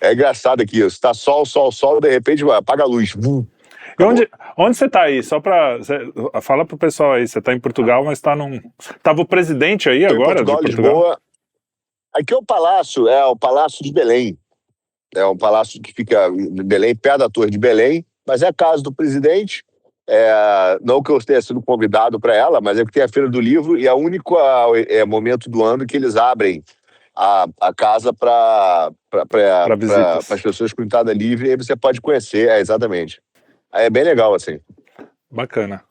É engraçado aqui isso. Está sol, de repente apaga a luz. E onde você tá aí? Só pra... Fala pro pessoal aí, você tá em Portugal, mas tá num... Tava o presidente aí agora de Portugal? Lisboa. Aqui é o Palácio de Belém. É um palácio que fica em Belém, perto da Torre de Belém, mas é a casa do presidente. Não que eu tenha sido convidado para ela, mas é que tem a Feira do Livro e é o único momento do ano que eles abrem a casa para as pessoas com entrada livre, e aí você pode conhecer, exatamente. É bem legal, assim. Bacana.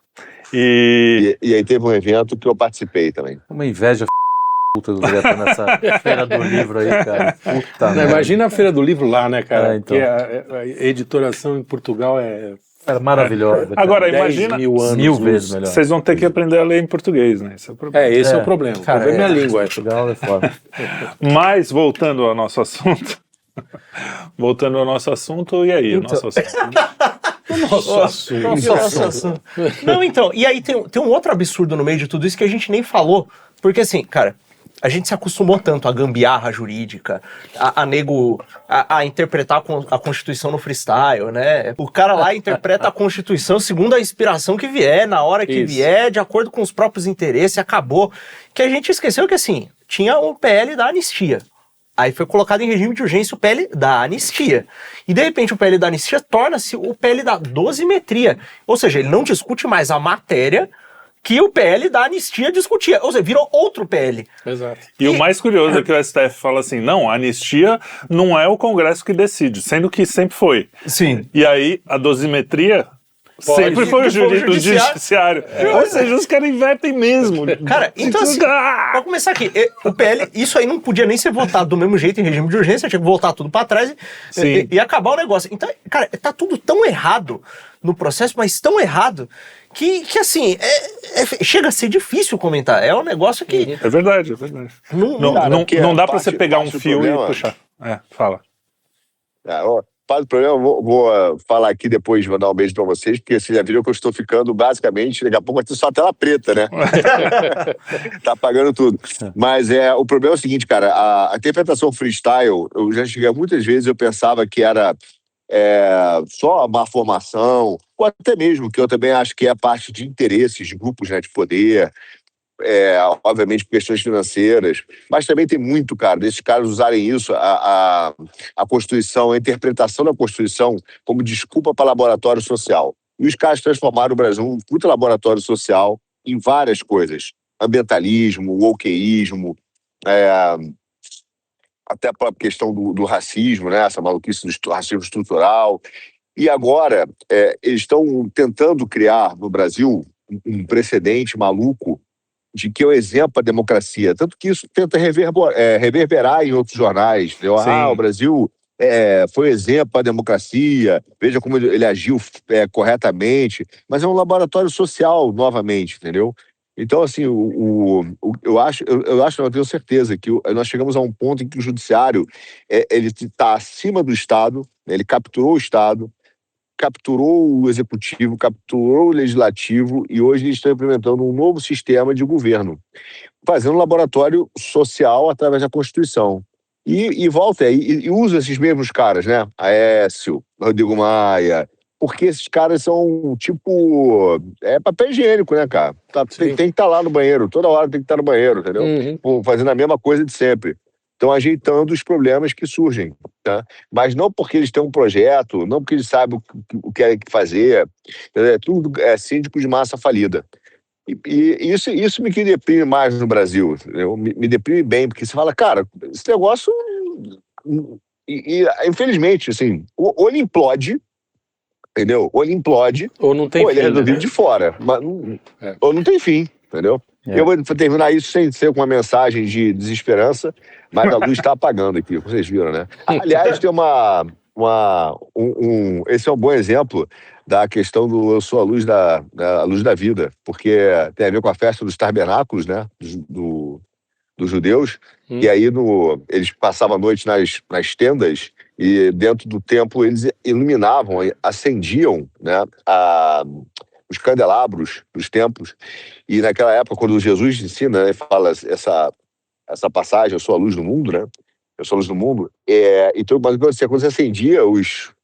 E aí teve um evento que eu participei também. Uma inveja puta do diretor nessa Feira do Livro aí, cara. Imagina a Feira do Livro lá, né, cara? Então. Porque a editoração em Portugal é maravilhosa. Agora, imagina... 1000 vezes melhor. Vocês vão ter que aprender a ler em português, né? Esse é o problema. Esse é o problema. O problema é a língua. Portugal é foda. Mas, voltando ao nosso assunto... e aí? Então... Nosso assunto. Não, então, e aí tem um outro absurdo no meio de tudo isso que a gente nem falou, porque assim, cara, a gente se acostumou tanto à gambiarra jurídica, a interpretar a Constituição no freestyle, né? O cara lá interpreta a Constituição segundo a inspiração que vier, na hora que vier, de acordo com os próprios interesses, acabou. Que a gente esqueceu que, assim, tinha o PL da anistia. Aí foi colocado em regime de urgência o PL da anistia. E, de repente, o PL da anistia torna-se o PL da dosimetria. Ou seja, ele não discute mais a matéria que o PL da anistia discutia. Ou seja, virou outro PL. Exato. E o mais curioso é que o STF fala assim, não, a anistia não é o Congresso que decide, sendo que sempre foi. Sim. E aí, a dosimetria Sempre foi o judiciário. Ou seja, os caras invertem mesmo. Cara, então assim, pra começar aqui, o PL, isso aí não podia nem ser votado do mesmo jeito em regime de urgência, tinha que voltar tudo pra trás e acabar o negócio. Então, cara, tá tudo tão errado no processo, mas tão errado, que assim, chega a ser difícil comentar. É um negócio que... É verdade. Não dá pra você pegar um fio e puxar. Fala. Parte do problema, vou falar aqui depois, mandar um beijo pra vocês, porque vocês já viram que eu estou ficando, basicamente, daqui a pouco vai ter só a tela preta, né? Tá apagando tudo. Mas o problema é o seguinte, cara, a interpretação freestyle, eu já cheguei muitas vezes, eu pensava que era só má formação, ou até mesmo, que eu também acho que é parte de interesses, de grupos, né, de poder, obviamente por questões financeiras, mas também tem muito, cara, desses caras usarem isso, a Constituição, a interpretação da Constituição como desculpa para laboratório social. E os caras transformaram o Brasil um puta laboratório social em várias coisas. Ambientalismo, wokeísmo, até a própria questão do racismo, né? Essa maluquice do racismo estrutural. E agora, eles estão tentando criar no Brasil um precedente maluco de que é um exemplo para a democracia. Tanto que isso tenta reverberar em outros jornais. Entendeu? O Brasil foi exemplo para a democracia, veja como ele agiu corretamente, mas é um laboratório social, novamente, entendeu? Então, assim, eu acho, eu tenho certeza que nós chegamos a um ponto em que o judiciário ele está acima do Estado, né? Ele capturou o Estado, capturou o executivo, capturou o legislativo e hoje eles estão implementando um novo sistema de governo, fazendo um laboratório social através da Constituição. E volta e usa esses mesmos caras, né? Aécio, Rodrigo Maia, porque esses caras são tipo... papel higiênico, né, cara? Tem que estar lá no banheiro, toda hora tem que estar no banheiro, entendeu? Fazendo a mesma coisa de sempre. Estão ajeitando os problemas que surgem, tá? Mas não porque eles têm um projeto, não porque eles sabem o que querem fazer. Tudo síndico de massa falida. E isso me deprime mais no Brasil. Me deprime bem, porque você fala, cara, esse negócio... infelizmente, assim, ou ele implode, entendeu? Ou ele implode, ou não tem fim, ele é resolvido, né? De fora. Mas, ou não tem fim, entendeu? Eu vou terminar isso sem ser com uma mensagem de desesperança, mas a luz está apagando aqui, vocês viram, né? Aliás, tem esse é um bom exemplo da questão do eu sou a luz da vida, porque tem a ver com a festa dos tabernáculos, né? Dos judeus, e aí eles passavam a noite nas tendas e dentro do templo eles iluminavam, acendiam, né, os candelabros dos templos. E naquela época, quando Jesus ensina, ele fala essa passagem, eu sou a luz do mundo, né? Eu sou a luz do mundo. Então, quando você acendia os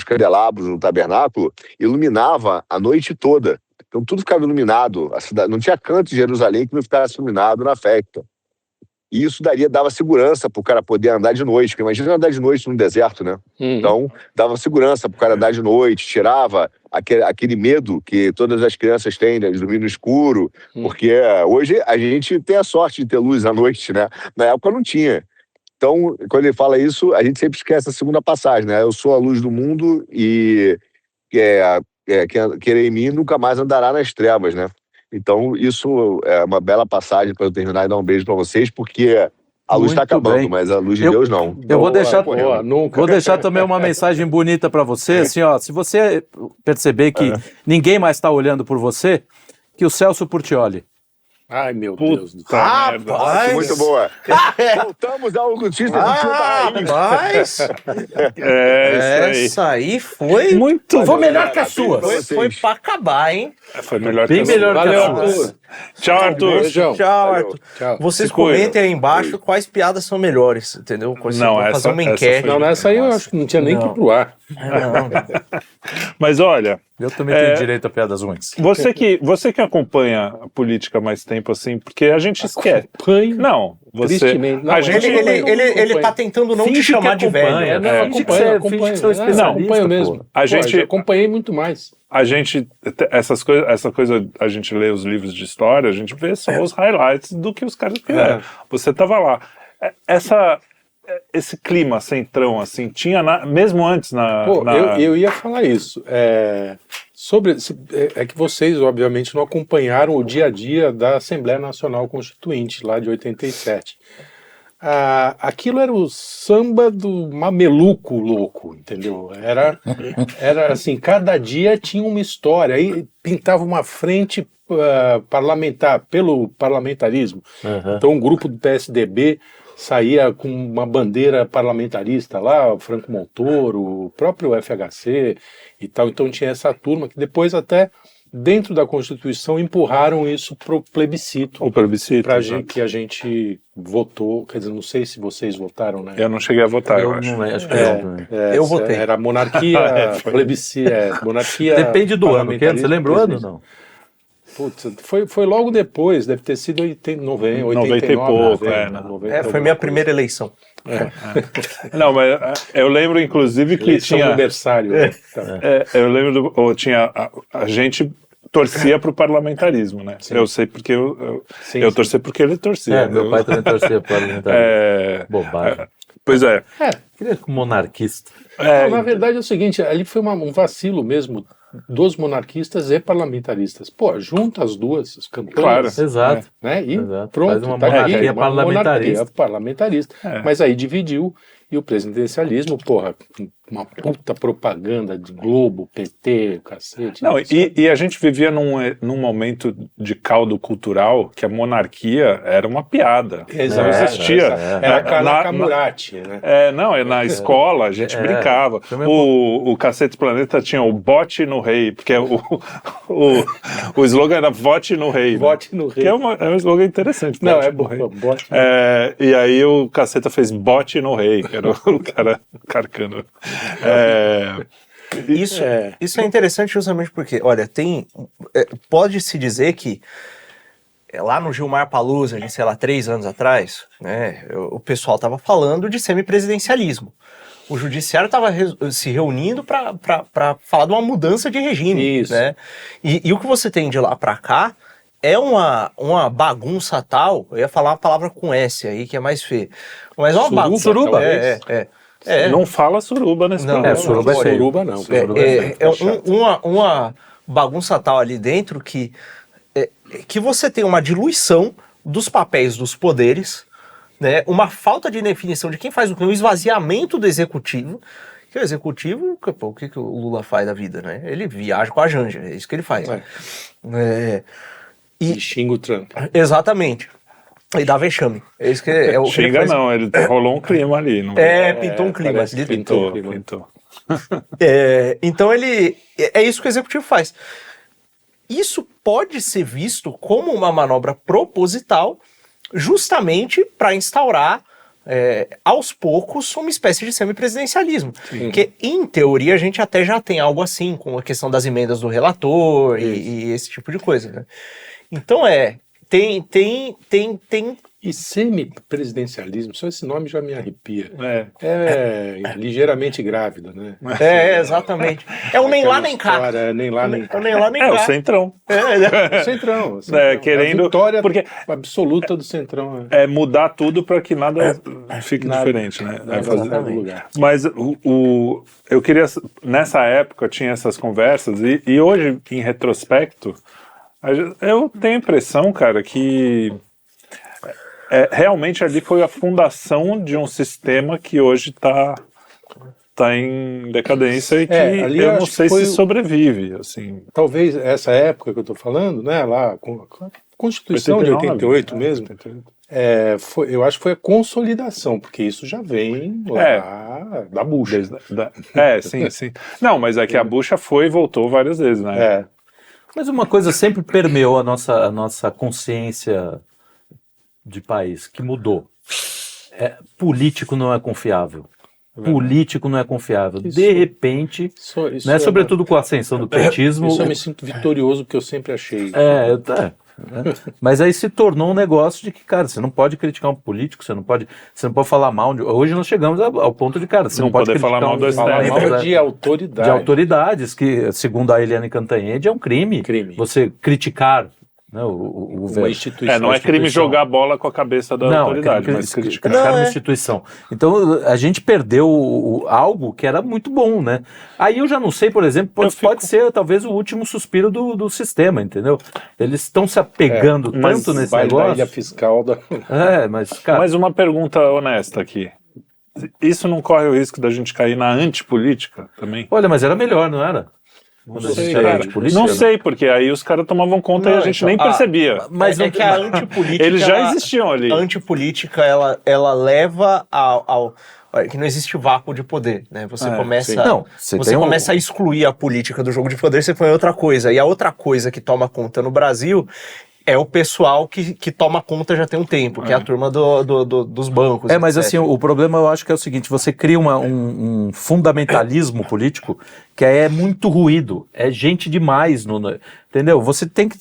candelabros no tabernáculo, iluminava a noite toda. Então tudo ficava iluminado, a cidade, não tinha canto de Jerusalém que não ficasse iluminado na festa. E isso dava segurança para o cara poder andar de noite, porque imagina andar de noite no deserto, né? Então dava segurança para o cara andar de noite, tirava aquele medo que todas as crianças têm, né, de dormir no escuro, porque hoje a gente tem a sorte de ter luz à noite, né? Na época não tinha. Então, quando ele fala isso, a gente sempre esquece a segunda passagem, né? Eu sou a luz do mundo e querer em mim nunca mais andará nas trevas, né? Então, isso é uma bela passagem para eu terminar e dar um beijo para vocês, porque a luz está acabando, mas a luz de Deus não. Eu vou deixar também uma mensagem bonita para você, assim, ó, se você perceber que ninguém mais está olhando por você, que o Celso Portiolli. Ai, meu Deus do céu. Rapaz! Muito boa. Voltamos ao notícia do rapaz! Essa aí foi... Muito... Foi melhor que a sua. Foi pra acabar, hein? Foi melhor bem que a sua. Melhor que a sua. Tchau, Arthur. Tchau, Arthur. Tchau. Vocês comentem aí embaixo quais piadas são melhores, entendeu? Fazer uma enquete. Essa aí eu acho que não tinha nem que ir pro ar. Mas olha... Eu também tenho direito a piadas ruins. Você que acompanha a política há mais tempo, assim, porque a gente esquece. Não, você... Não, ele tá tentando não te chamar de velho. Não, acompanha mesmo. Já acompanhei muito mais. Essa coisa, a gente lê os livros de história, a gente vê só os highlights do que os caras fizeram. Você tava lá. esse clima centrão, assim, tinha mesmo antes Eu ia falar isso. É que vocês, obviamente, não acompanharam o dia a dia da Assembleia Nacional Constituinte, lá de 87. Aquilo era o samba do mameluco louco, entendeu? Era assim, cada dia tinha uma história, aí pintava uma frente parlamentar, pelo parlamentarismo. Então um grupo do PSDB saía com uma bandeira parlamentarista lá, o Franco Montoro, o próprio FHC e tal, então tinha essa turma que depois até dentro da Constituição empurraram isso para o plebiscito. O plebiscito. Que a gente votou, quer dizer, não sei se vocês votaram, né? Eu não cheguei a votar, eu acho. Não, acho que eu votei. Era monarquia, plebiscito, monarquia... Depende do ano, você lembra o ano ou não? Putz, foi logo depois, deve ter sido 89, 90 e pouco, 90, foi minha primeira eleição. Não, mas eu lembro, inclusive, que tinha... aniversário. Eu lembro, a gente torcia para o parlamentarismo, né? Sim. Eu sei porque eu torcia porque ele torcia. Meu pai também torcia para o parlamentarismo. Bobagem. Pois é. Queria que monarquista. Na verdade é o seguinte, ali foi um vacilo mesmo dos monarquistas e parlamentaristas. Pô, junta as duas as campanhas. Claro. Exato. Né? E Exato. pronto. Faz uma monarquia parlamentarista. Monarquia parlamentarista. Mas aí dividiu e o presidencialismo, porra, uma puta propaganda de Globo, PT, cacete. Não, e a gente vivia num momento de caldo cultural que a monarquia era uma piada. Exato. Não existia. Era Camurati, né? Na escola a gente brincava. O Cacete Planeta tinha o bote no rei, porque o slogan era vote no rei. Vote no rei. Que é um slogan interessante. Não, é bom. Bote no rei. E aí o Caceta fez bote no rei, que era o cara carcando. Isso é interessante justamente porque, olha, pode-se dizer que lá no Gilmar Palusa, de, sei lá, 3 anos atrás, né, o pessoal estava falando de semipresidencialismo. O judiciário estava se reunindo para falar de uma mudança de regime. Isso. Né? E o que você tem de lá para cá é uma bagunça tal, eu ia falar uma palavra com S aí, que é mais feia, mas é uma bagunça. Suruba. Não fala suruba nesse programa. Suruba é suruba não. Uma bagunça tal ali dentro que você tem uma diluição dos papéis dos poderes, né, uma falta de definição de quem faz o que, um esvaziamento do executivo, que o executivo, o que o Lula faz da vida, né? Ele viaja com a Janja, é isso que ele faz. E xinga o Trump. Exatamente. E dá vexame. É isso que é o que xinga não, ele rolou um clima ali. Não pintou um clima. Pintou. Então é isso que o executivo faz. Isso pode ser visto como uma manobra proposital justamente para instaurar aos poucos uma espécie de semipresidencialismo. Porque em teoria a gente até já tem algo assim, com a questão das emendas do relator e esse tipo de coisa, né? Então tem E semipresidencialismo, só esse nome já me arrepia. Ligeiramente grávida, né? Exatamente. É o nem lá nem cá. Nem lá nem cá. O centrão. O centrão. Querendo... A vitória porque absoluta do centrão. É mudar tudo para que nada fique diferente, né? Lugar. Mas eu queria... Nessa época tinha essas conversas e hoje, em retrospecto, eu tenho a impressão, cara, que realmente ali foi a fundação de um sistema que hoje está em decadência e que eu não sei se sobrevive. Assim. Talvez essa época que eu estou falando, né, lá, com a Constituição 89, de 88 mesmo, 88. Eu acho que foi a consolidação, porque isso já vem lá da bucha. Sim. Não, mas é que a bucha foi e voltou várias vezes, né? Mas uma coisa sempre permeou a nossa consciência de país, que mudou. Político não é confiável. Político não é confiável. De repente, né, sobretudo com a ascensão do petismo... Isso eu me sinto vitorioso, porque eu sempre achei. Mas aí se tornou um negócio de que, cara, você não pode criticar um político, você não pode falar mal de... Hoje nós chegamos ao ponto de, cara, você não pode criticar falar mal de autoridade. De autoridades, que, segundo a Eliane Cantanhede, é um crime. Você criticar né, uma instituição. Não é crime jogar bola com a cabeça da autoridade, mas criticar uma instituição. Então a gente perdeu algo que era muito bom, né? Aí eu já não sei, por exemplo, pode ser talvez o último suspiro do sistema, entendeu? Eles estão se apegando tanto nesse negócio. Da ilha fiscal da... mas, cara... Mas uma pergunta honesta aqui. Isso não corre o risco da gente cair na antipolítica também? Olha, mas era melhor, não era? Não sei, porque aí os caras tomavam conta e a gente nem percebia. Mas é que a antipolítica... Eles já existiam ali. A antipolítica, ela leva ao que não existe vácuo de poder, né? Você começa a excluir a política do jogo de poder, você põe outra coisa. E a outra coisa que toma conta no Brasil é o pessoal que toma conta já tem um tempo, que é a turma dos bancos. Mas assim, o problema eu acho que é o seguinte, você cria um fundamentalismo político que é muito ruído, é gente demais, entendeu? Você tem que...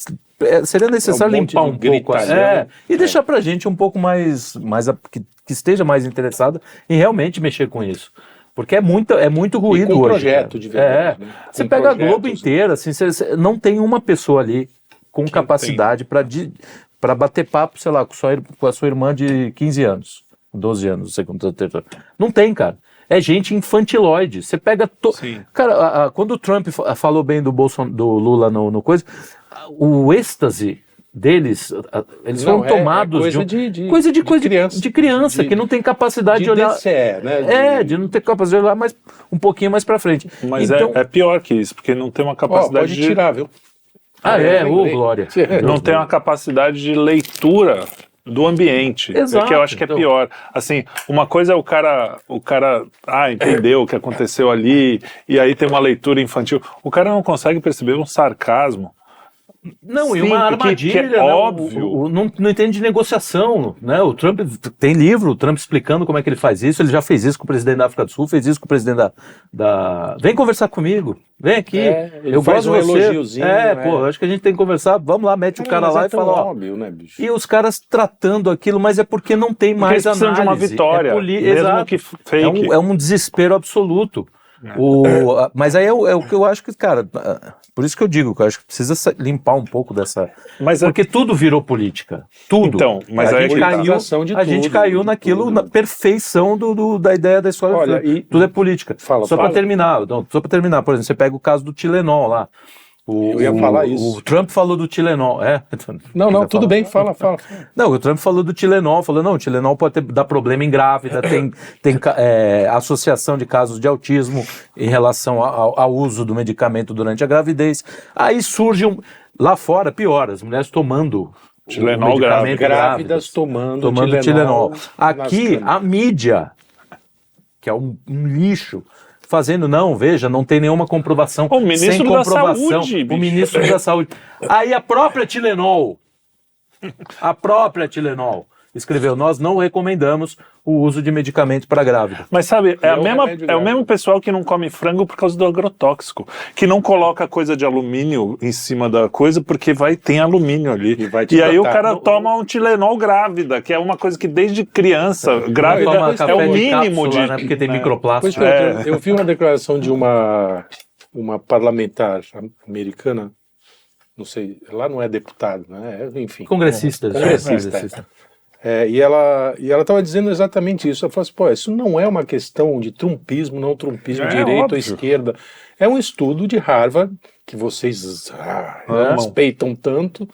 seria necessário limpar um pouco e deixar pra gente um pouco mais que esteja mais interessada em realmente mexer com isso. Porque é muito ruído hoje. Projeto de verdade. Você pega a Globo inteira, assim, você não tem uma pessoa ali com capacidade para bater papo, sei lá, com a sua irmã de 15 anos, 12 anos, não sei quanto tempo. Não tem, cara. É gente infantiloide. Você pega... Cara, quando o Trump falou bem do Lula no coisa, o êxtase deles, eles foram tomados coisa de criança que não tem capacidade de olhar... DCE, né? De não ter capacidade de olhar mais, um pouquinho mais para frente. Mas então, é pior que isso, porque não tem uma capacidade pode tirar, viu? Glória. Não tem uma capacidade de leitura do ambiente, que eu acho que é pior. Assim, uma coisa é o cara entendeu o que aconteceu ali, e aí tem uma leitura infantil. O cara não consegue perceber um sarcasmo. Não, e uma armadilha, que é óbvio. Não entende de negociação, né? O Trump tem livro, o Trump explicando como é que ele faz isso, ele já fez isso com o presidente da África do Sul, fez isso com o presidente da... Vem conversar comigo, vem aqui, eu gosto de você. Elogiozinho, acho que a gente tem que conversar, vamos lá, mete o cara lá e fala, óbvio, né, bicho? E os caras tratando aquilo, mas é porque não tem mais análise. Precisam de uma vitória, mesmo que fake. É um desespero absoluto. Mas aí é o que eu acho que, cara, por isso que eu digo que eu acho que precisa limpar um pouco dessa... Porque tudo virou política. Tudo. Então, mas a gente caiu naquilo, na perfeição da ideia da escola. Olha, tudo é política. Só para terminar, por exemplo, você pega o caso do Tilenol lá. Eu ia falar isso. O Trump falou do Tilenol, Não, tudo bem, fala. Não, o Trump falou do Tilenol, o Tilenol pode dar problema em grávida, tem associação de casos de autismo em relação ao uso do medicamento durante a gravidez. Aí surge lá fora, pior, as mulheres tomando Tilenol grávidas tomando Tilenol. Aqui, a mídia, que é um lixo, fazendo, não tem nenhuma comprovação. O ministro da Saúde, o ministro da Saúde. Aí a própria Tilenol escreveu, nós não recomendamos o uso de medicamento para grávida. Mas sabe, é o mesmo pessoal que não come frango por causa do agrotóxico, que não coloca coisa de alumínio em cima da coisa porque tem alumínio ali. E aí o cara toma um Tilenol grávida, que é uma coisa que desde criança, grávida é o mínimo de... Né, porque tem microplástico. Eu vi uma declaração de uma parlamentar americana, não sei, lá não é deputado, né? Enfim. Congressista. E ela estava dizendo exatamente isso. Ela falou assim, isso não é uma questão de trumpismo, não trumpismo, direita ou esquerda. É um estudo de Harvard, que vocês respeitam tanto,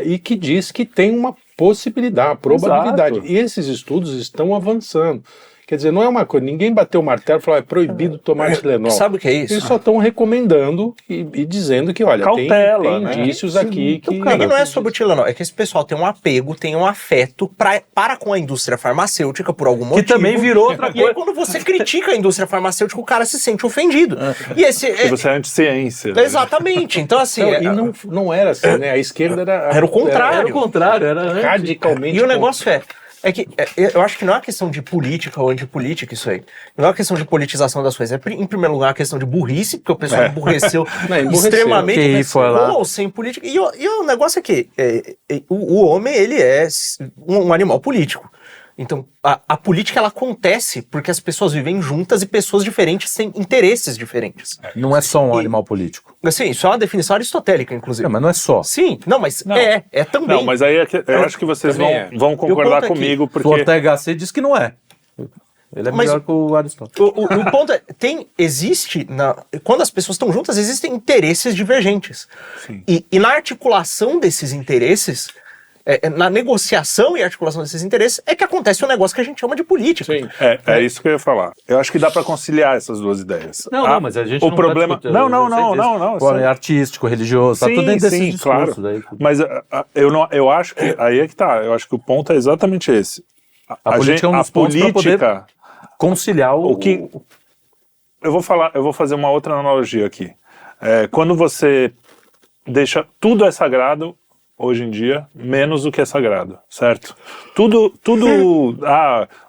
e que diz que tem uma possibilidade, uma probabilidade. Exato. E esses estudos estão avançando. Quer dizer, não é uma coisa, ninguém bateu o martelo e falou, é proibido tomar Tilenol. Sabe o que é isso? Eles só estão recomendando e dizendo que, olha, cautela, tem indícios aqui que... Então, não é sobre o Tilenol, é que esse pessoal tem um apego, tem um afeto para com a indústria farmacêutica por algum motivo. Que também virou outra coisa. E aí quando você critica a indústria farmacêutica, o cara se sente ofendido. E você é anti-ciência. Exatamente. Então, assim... não era assim, né? A esquerda era o contrário. Era o contrário, era radicalmente... E o negócio é que eu acho que não é uma questão de política ou antipolítica isso aí. Não é uma questão de politização das coisas. É, em primeiro lugar, uma questão de burrice, porque o pessoal emburreceu extremamente, ou sem política. E o negócio é que o homem, ele é um animal político. Então, a política, ela acontece porque as pessoas vivem juntas e pessoas diferentes têm interesses diferentes. Não é só um animal político. Assim, isso é uma definição aristotélica, inclusive. Mas não é só. Sim, mas é também. Não, mas aí eu acho que vocês vão concordar comigo, porque... O Ortega Gasset diz que não é. Ele é melhor que o Aristóteles. O ponto é, quando as pessoas estão juntas, existem interesses divergentes. E na articulação desses interesses, na negociação e articulação desses interesses, é que acontece um negócio que a gente chama de política. Sim. É isso que eu ia falar. Eu acho que dá para conciliar essas duas ideias. Não, mas a gente o problema... Tá Não. É artístico, religioso, tá tudo dentro desse discurso. Claro. Daí. Mas eu acho que... Aí é que tá. Eu acho que o ponto é exatamente esse. A política é um dos pontos para poder conciliar o que... Eu vou fazer uma outra analogia aqui. Quando você deixa... Tudo é sagrado... hoje em dia, menos o que é sagrado, certo? Tudo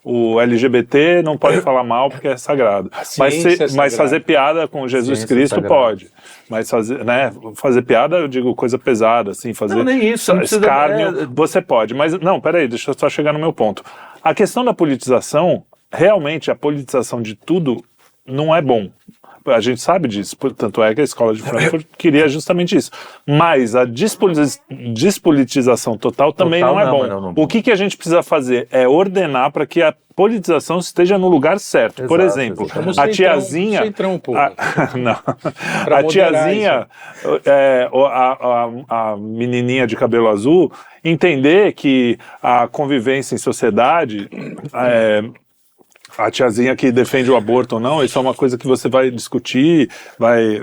o LGBT não pode falar mal porque é sagrado. Mas fazer piada com Jesus Cristo pode. Mas fazer piada, eu digo coisa pesada, assim, fazer nem isso, escárnio, você pode. Mas, não, peraí, deixa eu só chegar no meu ponto. A questão da politização, realmente a politização de tudo não é bom. A gente sabe disso, tanto é que a escola de Frankfurt queria justamente isso. Mas a despolitização total também não é bom. Não. O que a gente precisa fazer é ordenar para que a politização esteja no lugar certo. Exato, por exemplo, a tiazinha... A tiazinha, a menininha de cabelo azul, entender que a convivência em sociedade... a tiazinha que defende o aborto ou não, isso é uma coisa que você vai discutir,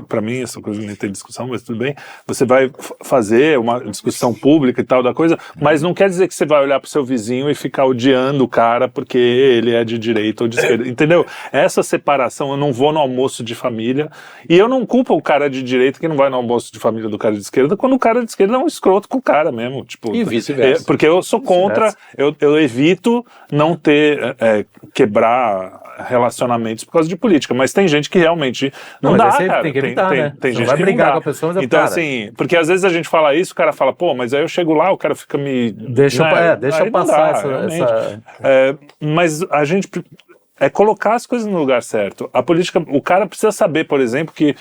para mim essa coisa nem tem discussão, mas tudo bem, você vai fazer uma discussão pública e tal da coisa, mas não quer dizer que você vai olhar pro seu vizinho e ficar odiando o cara porque ele é de direita ou de esquerda, entendeu? Essa separação, eu não vou no almoço de família, e eu não culpo o cara de direita que não vai no almoço de família do cara de esquerda, quando o cara de esquerda é um escroto com o cara mesmo, tipo, e vice-versa. Porque eu sou contra, eu evito não ter, quebrar relacionamentos por causa de política, mas tem gente que realmente não dá, cara. Tem que evitar, tem gente vai que brigar não dá. Com a pessoa, mas então, assim, porque às vezes a gente fala isso, o cara fala, pô, mas aí eu chego lá, o cara fica me... Deixa eu passar mas a gente... colocar as coisas no lugar certo. A política, o cara precisa saber, por exemplo, que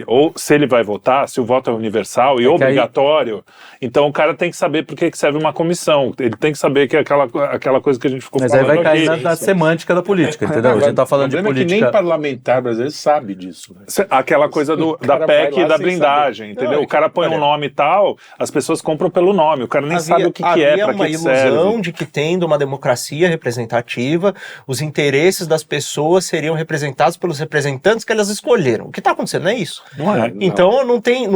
ou se ele vai votar, se o voto é universal e obrigatório, então o cara tem que saber por que serve uma comissão, ele tem que saber que é aquela coisa que a gente ficou falando aqui. Mas aí vai cair na semântica da política, entendeu? A gente tá falando de política... É que nem parlamentar brasileiro sabe disso. Né? Aquela coisa da PEC e da blindagem, entendeu? O cara põe um nome e tal, as pessoas compram pelo nome, o cara nem sabe o que é, para que serve. Havia uma ilusão de que tendo uma democracia representativa, os interesses das pessoas seriam representados pelos representantes que elas escolheram. O que está acontecendo é isso. Não é. Então não tem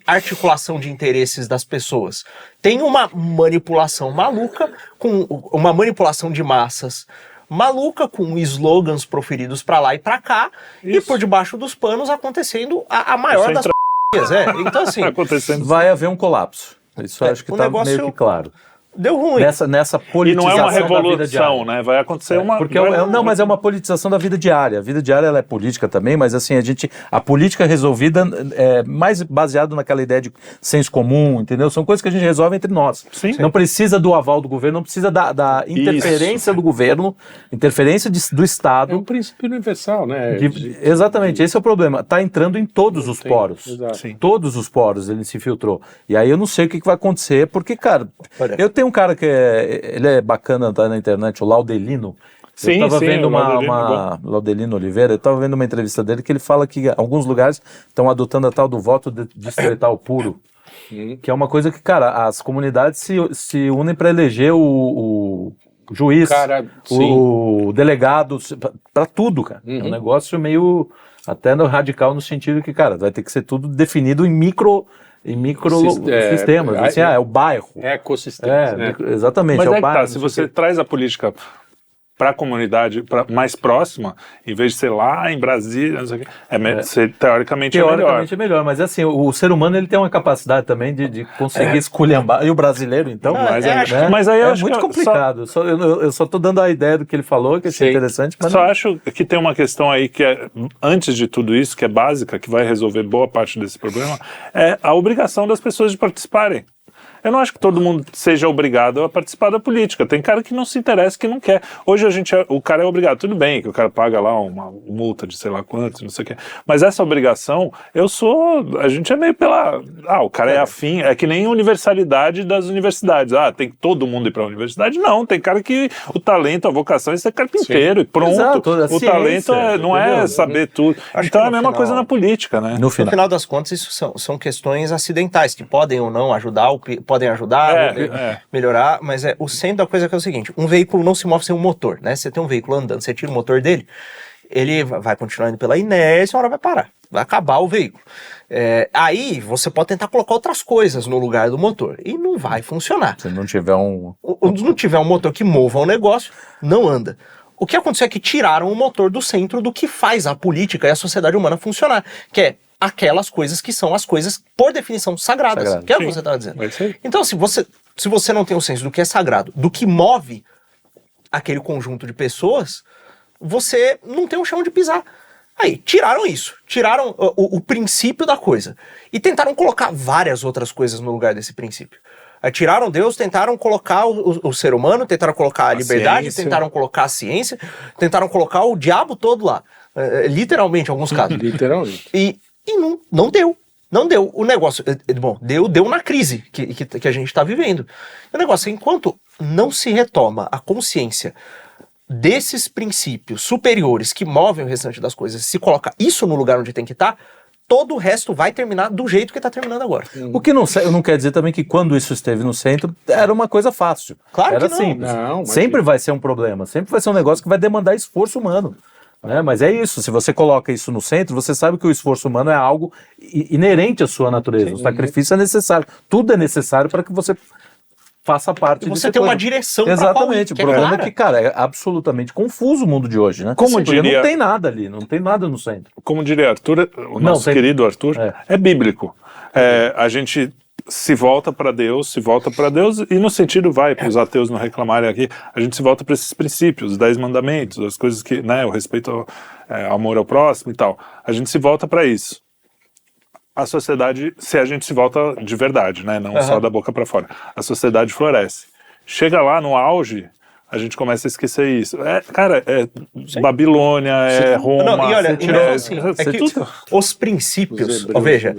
articulação de interesses das pessoas. Tem uma manipulação maluca, com uma manipulação de massas maluca, com slogans proferidos para lá e para cá, isso. E por debaixo dos panos acontecendo a maior das Então assim, vai haver um colapso. Isso acho que está meio que claro. Deu ruim. Nessa politização. E não é uma revolução, né? Vai acontecer uma... Porque mas é uma politização da vida diária. A vida diária ela é política também, mas assim, a política resolvida é mais baseado naquela ideia de senso comum, entendeu? São coisas que a gente resolve entre nós. Sim. Não precisa do aval do governo, não precisa da interferência do governo, interferência do Estado. É um princípio universal, né? Exatamente, esse é o problema. Está entrando em todos os poros. Exato. Todos os poros ele se infiltrou. E aí eu não sei o que vai acontecer, porque, cara, eu tenho um cara que ele é bacana, tá na internet, o Laudelino. Eu estava vendo Laudelino Oliveira, eu estava vendo uma entrevista dele que ele fala que alguns lugares estão adotando a tal do voto distrital puro, que é uma coisa que, cara, as comunidades se unem para eleger o juiz, o delegado, para tudo, cara. É um negócio meio até radical no sentido que, cara, vai ter que ser tudo definido em micro sistemas, assim, é o bairro. Ecossistemas. Exatamente. Mas é o bairro. Se você traz a política para a comunidade mais próxima, em vez de ser lá em Brasília, não sei o quê, teoricamente é melhor. Mas assim, o ser humano ele tem uma capacidade também de conseguir esculhambar. E o brasileiro, então, mas aí eu acho muito complicado. Eu só estou dando a ideia do que ele falou, que é interessante. Mas acho que tem uma questão aí que é, antes de tudo isso, que é básica, que vai resolver boa parte desse problema, é a obrigação das pessoas de participarem. Eu não acho que todo mundo seja obrigado a participar da política. Tem cara que não se interessa, que não quer. Hoje o cara é obrigado. Tudo bem que o cara paga lá uma multa de sei lá quanto, não sei o quê. Mas essa obrigação, a gente é meio pela... o cara é afim, é que nem universalidade das universidades. Tem que todo mundo ir para a universidade? Não, tem cara que o talento, a vocação é ser carpinteiro e pronto. Exato, o talento não é saber tudo. Então é a mesma coisa na política, né? No final das contas, isso são questões acidentais, que podem ou não ajudar, podem ajudar, melhorar, mas o centro da coisa é o seguinte, um veículo não se move sem um motor, né? Você tem um veículo andando, você tira o motor dele, ele vai continuar indo pela inércia, uma hora vai parar, vai acabar o veículo. Aí você pode tentar colocar outras coisas no lugar do motor, e não vai funcionar. Se não tiver não tiver um motor que mova o negócio, não anda. O que aconteceu é que tiraram o motor do centro do que faz a política e a sociedade humana funcionar, que é aquelas coisas que são as coisas, por definição, sagradas. Que é o que você estava dizendo. Então, se você não tem o senso do que é sagrado, do que move aquele conjunto de pessoas, você não tem um chão de pisar. Aí, tiraram isso. Tiraram o princípio da coisa. E tentaram colocar várias outras coisas no lugar desse princípio. Aí, tiraram Deus, tentaram colocar o ser humano, tentaram colocar a liberdade, ciência. Tentaram colocar a ciência, tentaram colocar o diabo todo lá. Literalmente, em alguns casos. Literalmente. E não deu. Não deu. O negócio, deu na crise que a gente está vivendo. O negócio, enquanto não se retoma a consciência desses princípios superiores que movem o restante das coisas, se coloca isso no lugar onde tem que estar, todo o resto vai terminar do jeito que está terminando agora. O que não quer dizer também que quando isso esteve no centro, era uma coisa fácil. Claro era que não. simples. Sempre vai ser um problema, sempre vai ser um negócio que vai demandar esforço humano. Mas é isso, se você coloca isso no centro, você sabe que o esforço humano é algo inerente à sua natureza. O sacrifício é necessário, tudo é necessário para que você faça parte disso. Você tem uma direção. Exatamente, o problema é que, cara, é absolutamente confuso o mundo de hoje, né? Como diria... Não tem nada ali, não tem nada no centro. Como diria Arthur, o nosso querido Arthur, é bíblico. A gente se volta para Deus, e no sentido, para os ateus não reclamarem aqui, a gente se volta para esses princípios, os 10 mandamentos, as coisas que, o respeito ao amor ao próximo e tal. A gente se volta para isso. A sociedade, se a gente se volta de verdade, não só da boca para fora, a sociedade floresce. Chega lá no auge, a gente começa a esquecer isso. Babilônia, Roma... Não, e olha, os princípios, veja,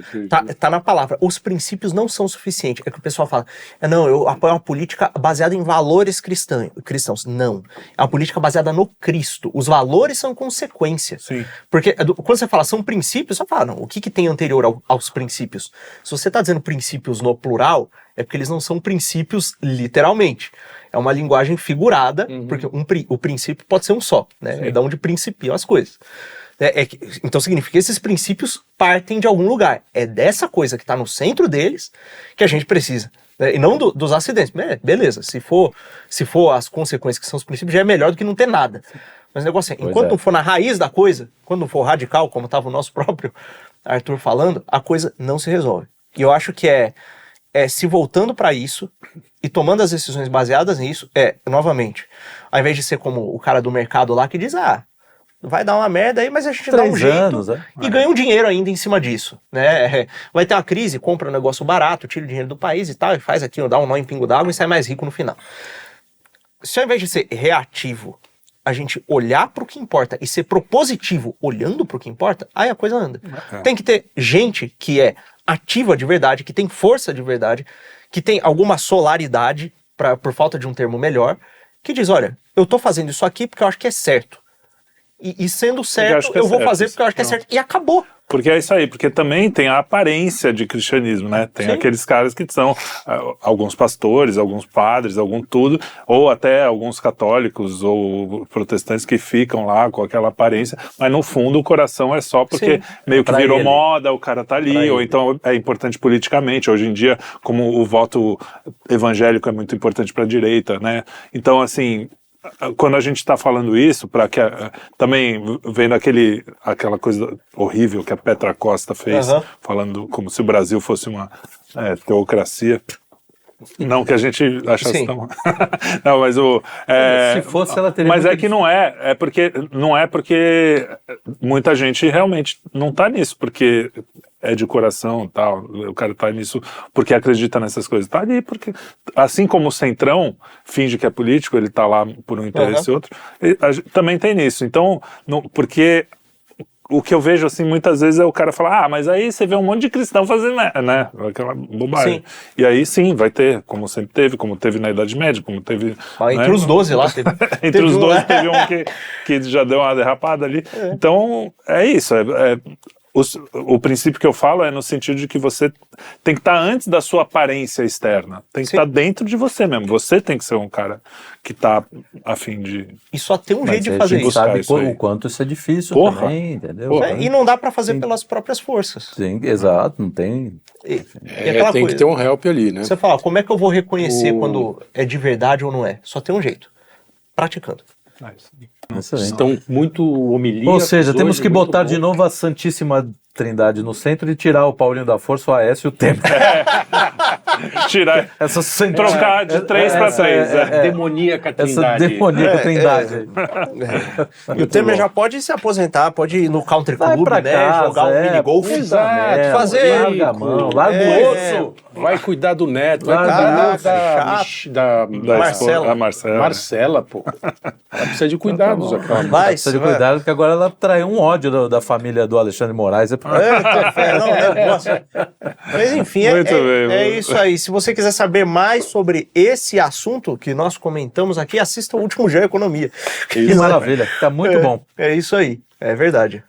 tá na palavra, os princípios não são suficientes. É que o pessoal fala, eu apoio uma política baseada em valores cristãos. Não, é uma política baseada no Cristo. Os valores são consequência. Sim. Porque quando você fala são princípios, você fala, o que tem anterior aos princípios? Se você está dizendo princípios no plural, é porque eles não são princípios literalmente. É uma linguagem figurada, porque o princípio pode ser um só, né? É da onde principiam as coisas. Então significa que esses princípios partem de algum lugar. É dessa coisa que está no centro deles que a gente precisa. E não dos acidentes. Beleza, se for as consequências que são os princípios, já é melhor do que não ter nada. Mas o negócio é, enquanto não for na raiz da coisa, quando não for radical, como estava o nosso próprio Arthur falando, a coisa não se resolve. E eu acho que se voltando para isso e tomando as decisões baseadas nisso, novamente, ao invés de ser como o cara do mercado lá que diz, vai dar uma merda aí, mas a gente dá um jeito e ganha um dinheiro ainda em cima disso, né? Vai ter uma crise, compra um negócio barato, tira o dinheiro do país e tal, e faz aquilo, dá um nó em pingo d'água e sai mais rico no final. Se ao invés de ser reativo, a gente olhar para o que importa e ser propositivo olhando para o que importa, aí a coisa anda. Tem que ter gente que é ativa de verdade, que tem força de verdade, que tem alguma solaridade, por falta de um termo melhor, que diz, olha, eu tô fazendo isso aqui porque eu acho que é certo. E sendo certo, eu vou fazer porque eu acho que é certo. E acabou. Porque é isso aí, porque também tem a aparência de cristianismo, né? Tem aqueles caras que são alguns pastores, alguns padres, algum tudo, ou até alguns católicos ou protestantes que ficam lá com aquela aparência, mas no fundo o coração é só porque meio que virou moda, o cara tá ali, ou então é importante politicamente. Hoje em dia, como o voto evangélico é muito importante para a direita, né? Então, assim, quando a gente está falando isso, para que também vendo aquela coisa horrível que a Petra Costa fez, falando como se o Brasil fosse uma teocracia. Não que a gente achasse tão... Não, mas se fosse, ela teria... Mas que não é. Não é porque muita gente realmente não está nisso, porque é de coração, tal, o cara tá nisso porque acredita nessas coisas, tá ali porque, assim como o Centrão finge que é político, ele tá lá por um interesse outro, também tem nisso, então, porque o que eu vejo, assim, muitas vezes é o cara falar, mas aí você vê um monte de cristão fazendo, né, aquela bobagem. Sim. E aí, sim, vai ter, como sempre teve, como teve na Idade Média, como teve... Entre os 12 lá. Entre os 12 teve um que já deu uma derrapada ali. Então, é isso, o princípio que eu falo é no sentido de que você tem que estar antes da sua aparência externa, tem que estar dentro de você mesmo, você tem que ser um cara que está a fim de... E só tem um jeito de fazer isso. Sabe o quanto isso é difícil também, entendeu? E não dá para fazer pelas próprias forças. Sim, exato, não tem... Tem que ter um help ali, né? Você fala, como é que eu vou reconhecer quando é de verdade ou não é? Só tem um jeito, praticando. Estão muito homilia. Ou seja, temos que botar de novo a Santíssima Trindade no centro e tirar o Paulinho da Força, o Aécio e o Temer. Tirar, trocar de 3 para 3. Demoníaca Trindade. Essa demoníaca Trindade. E o Temer já pode se aposentar, pode ir no country club, casa, jogar um minigolf. Exato, fazer... Larga a mão, larga o osso. Vai cuidar do neto, vai cuidar da Marcela, pô. Ela precisa de cuidados. Precisa de cuidado, porque agora ela traiu um ódio da família do Alexandre Moraes. Mas enfim, é isso aí. Se você quiser saber mais sobre esse assunto que nós comentamos aqui, assista o último Geo Economia. Que maravilha, tá muito bom. É isso aí, é verdade.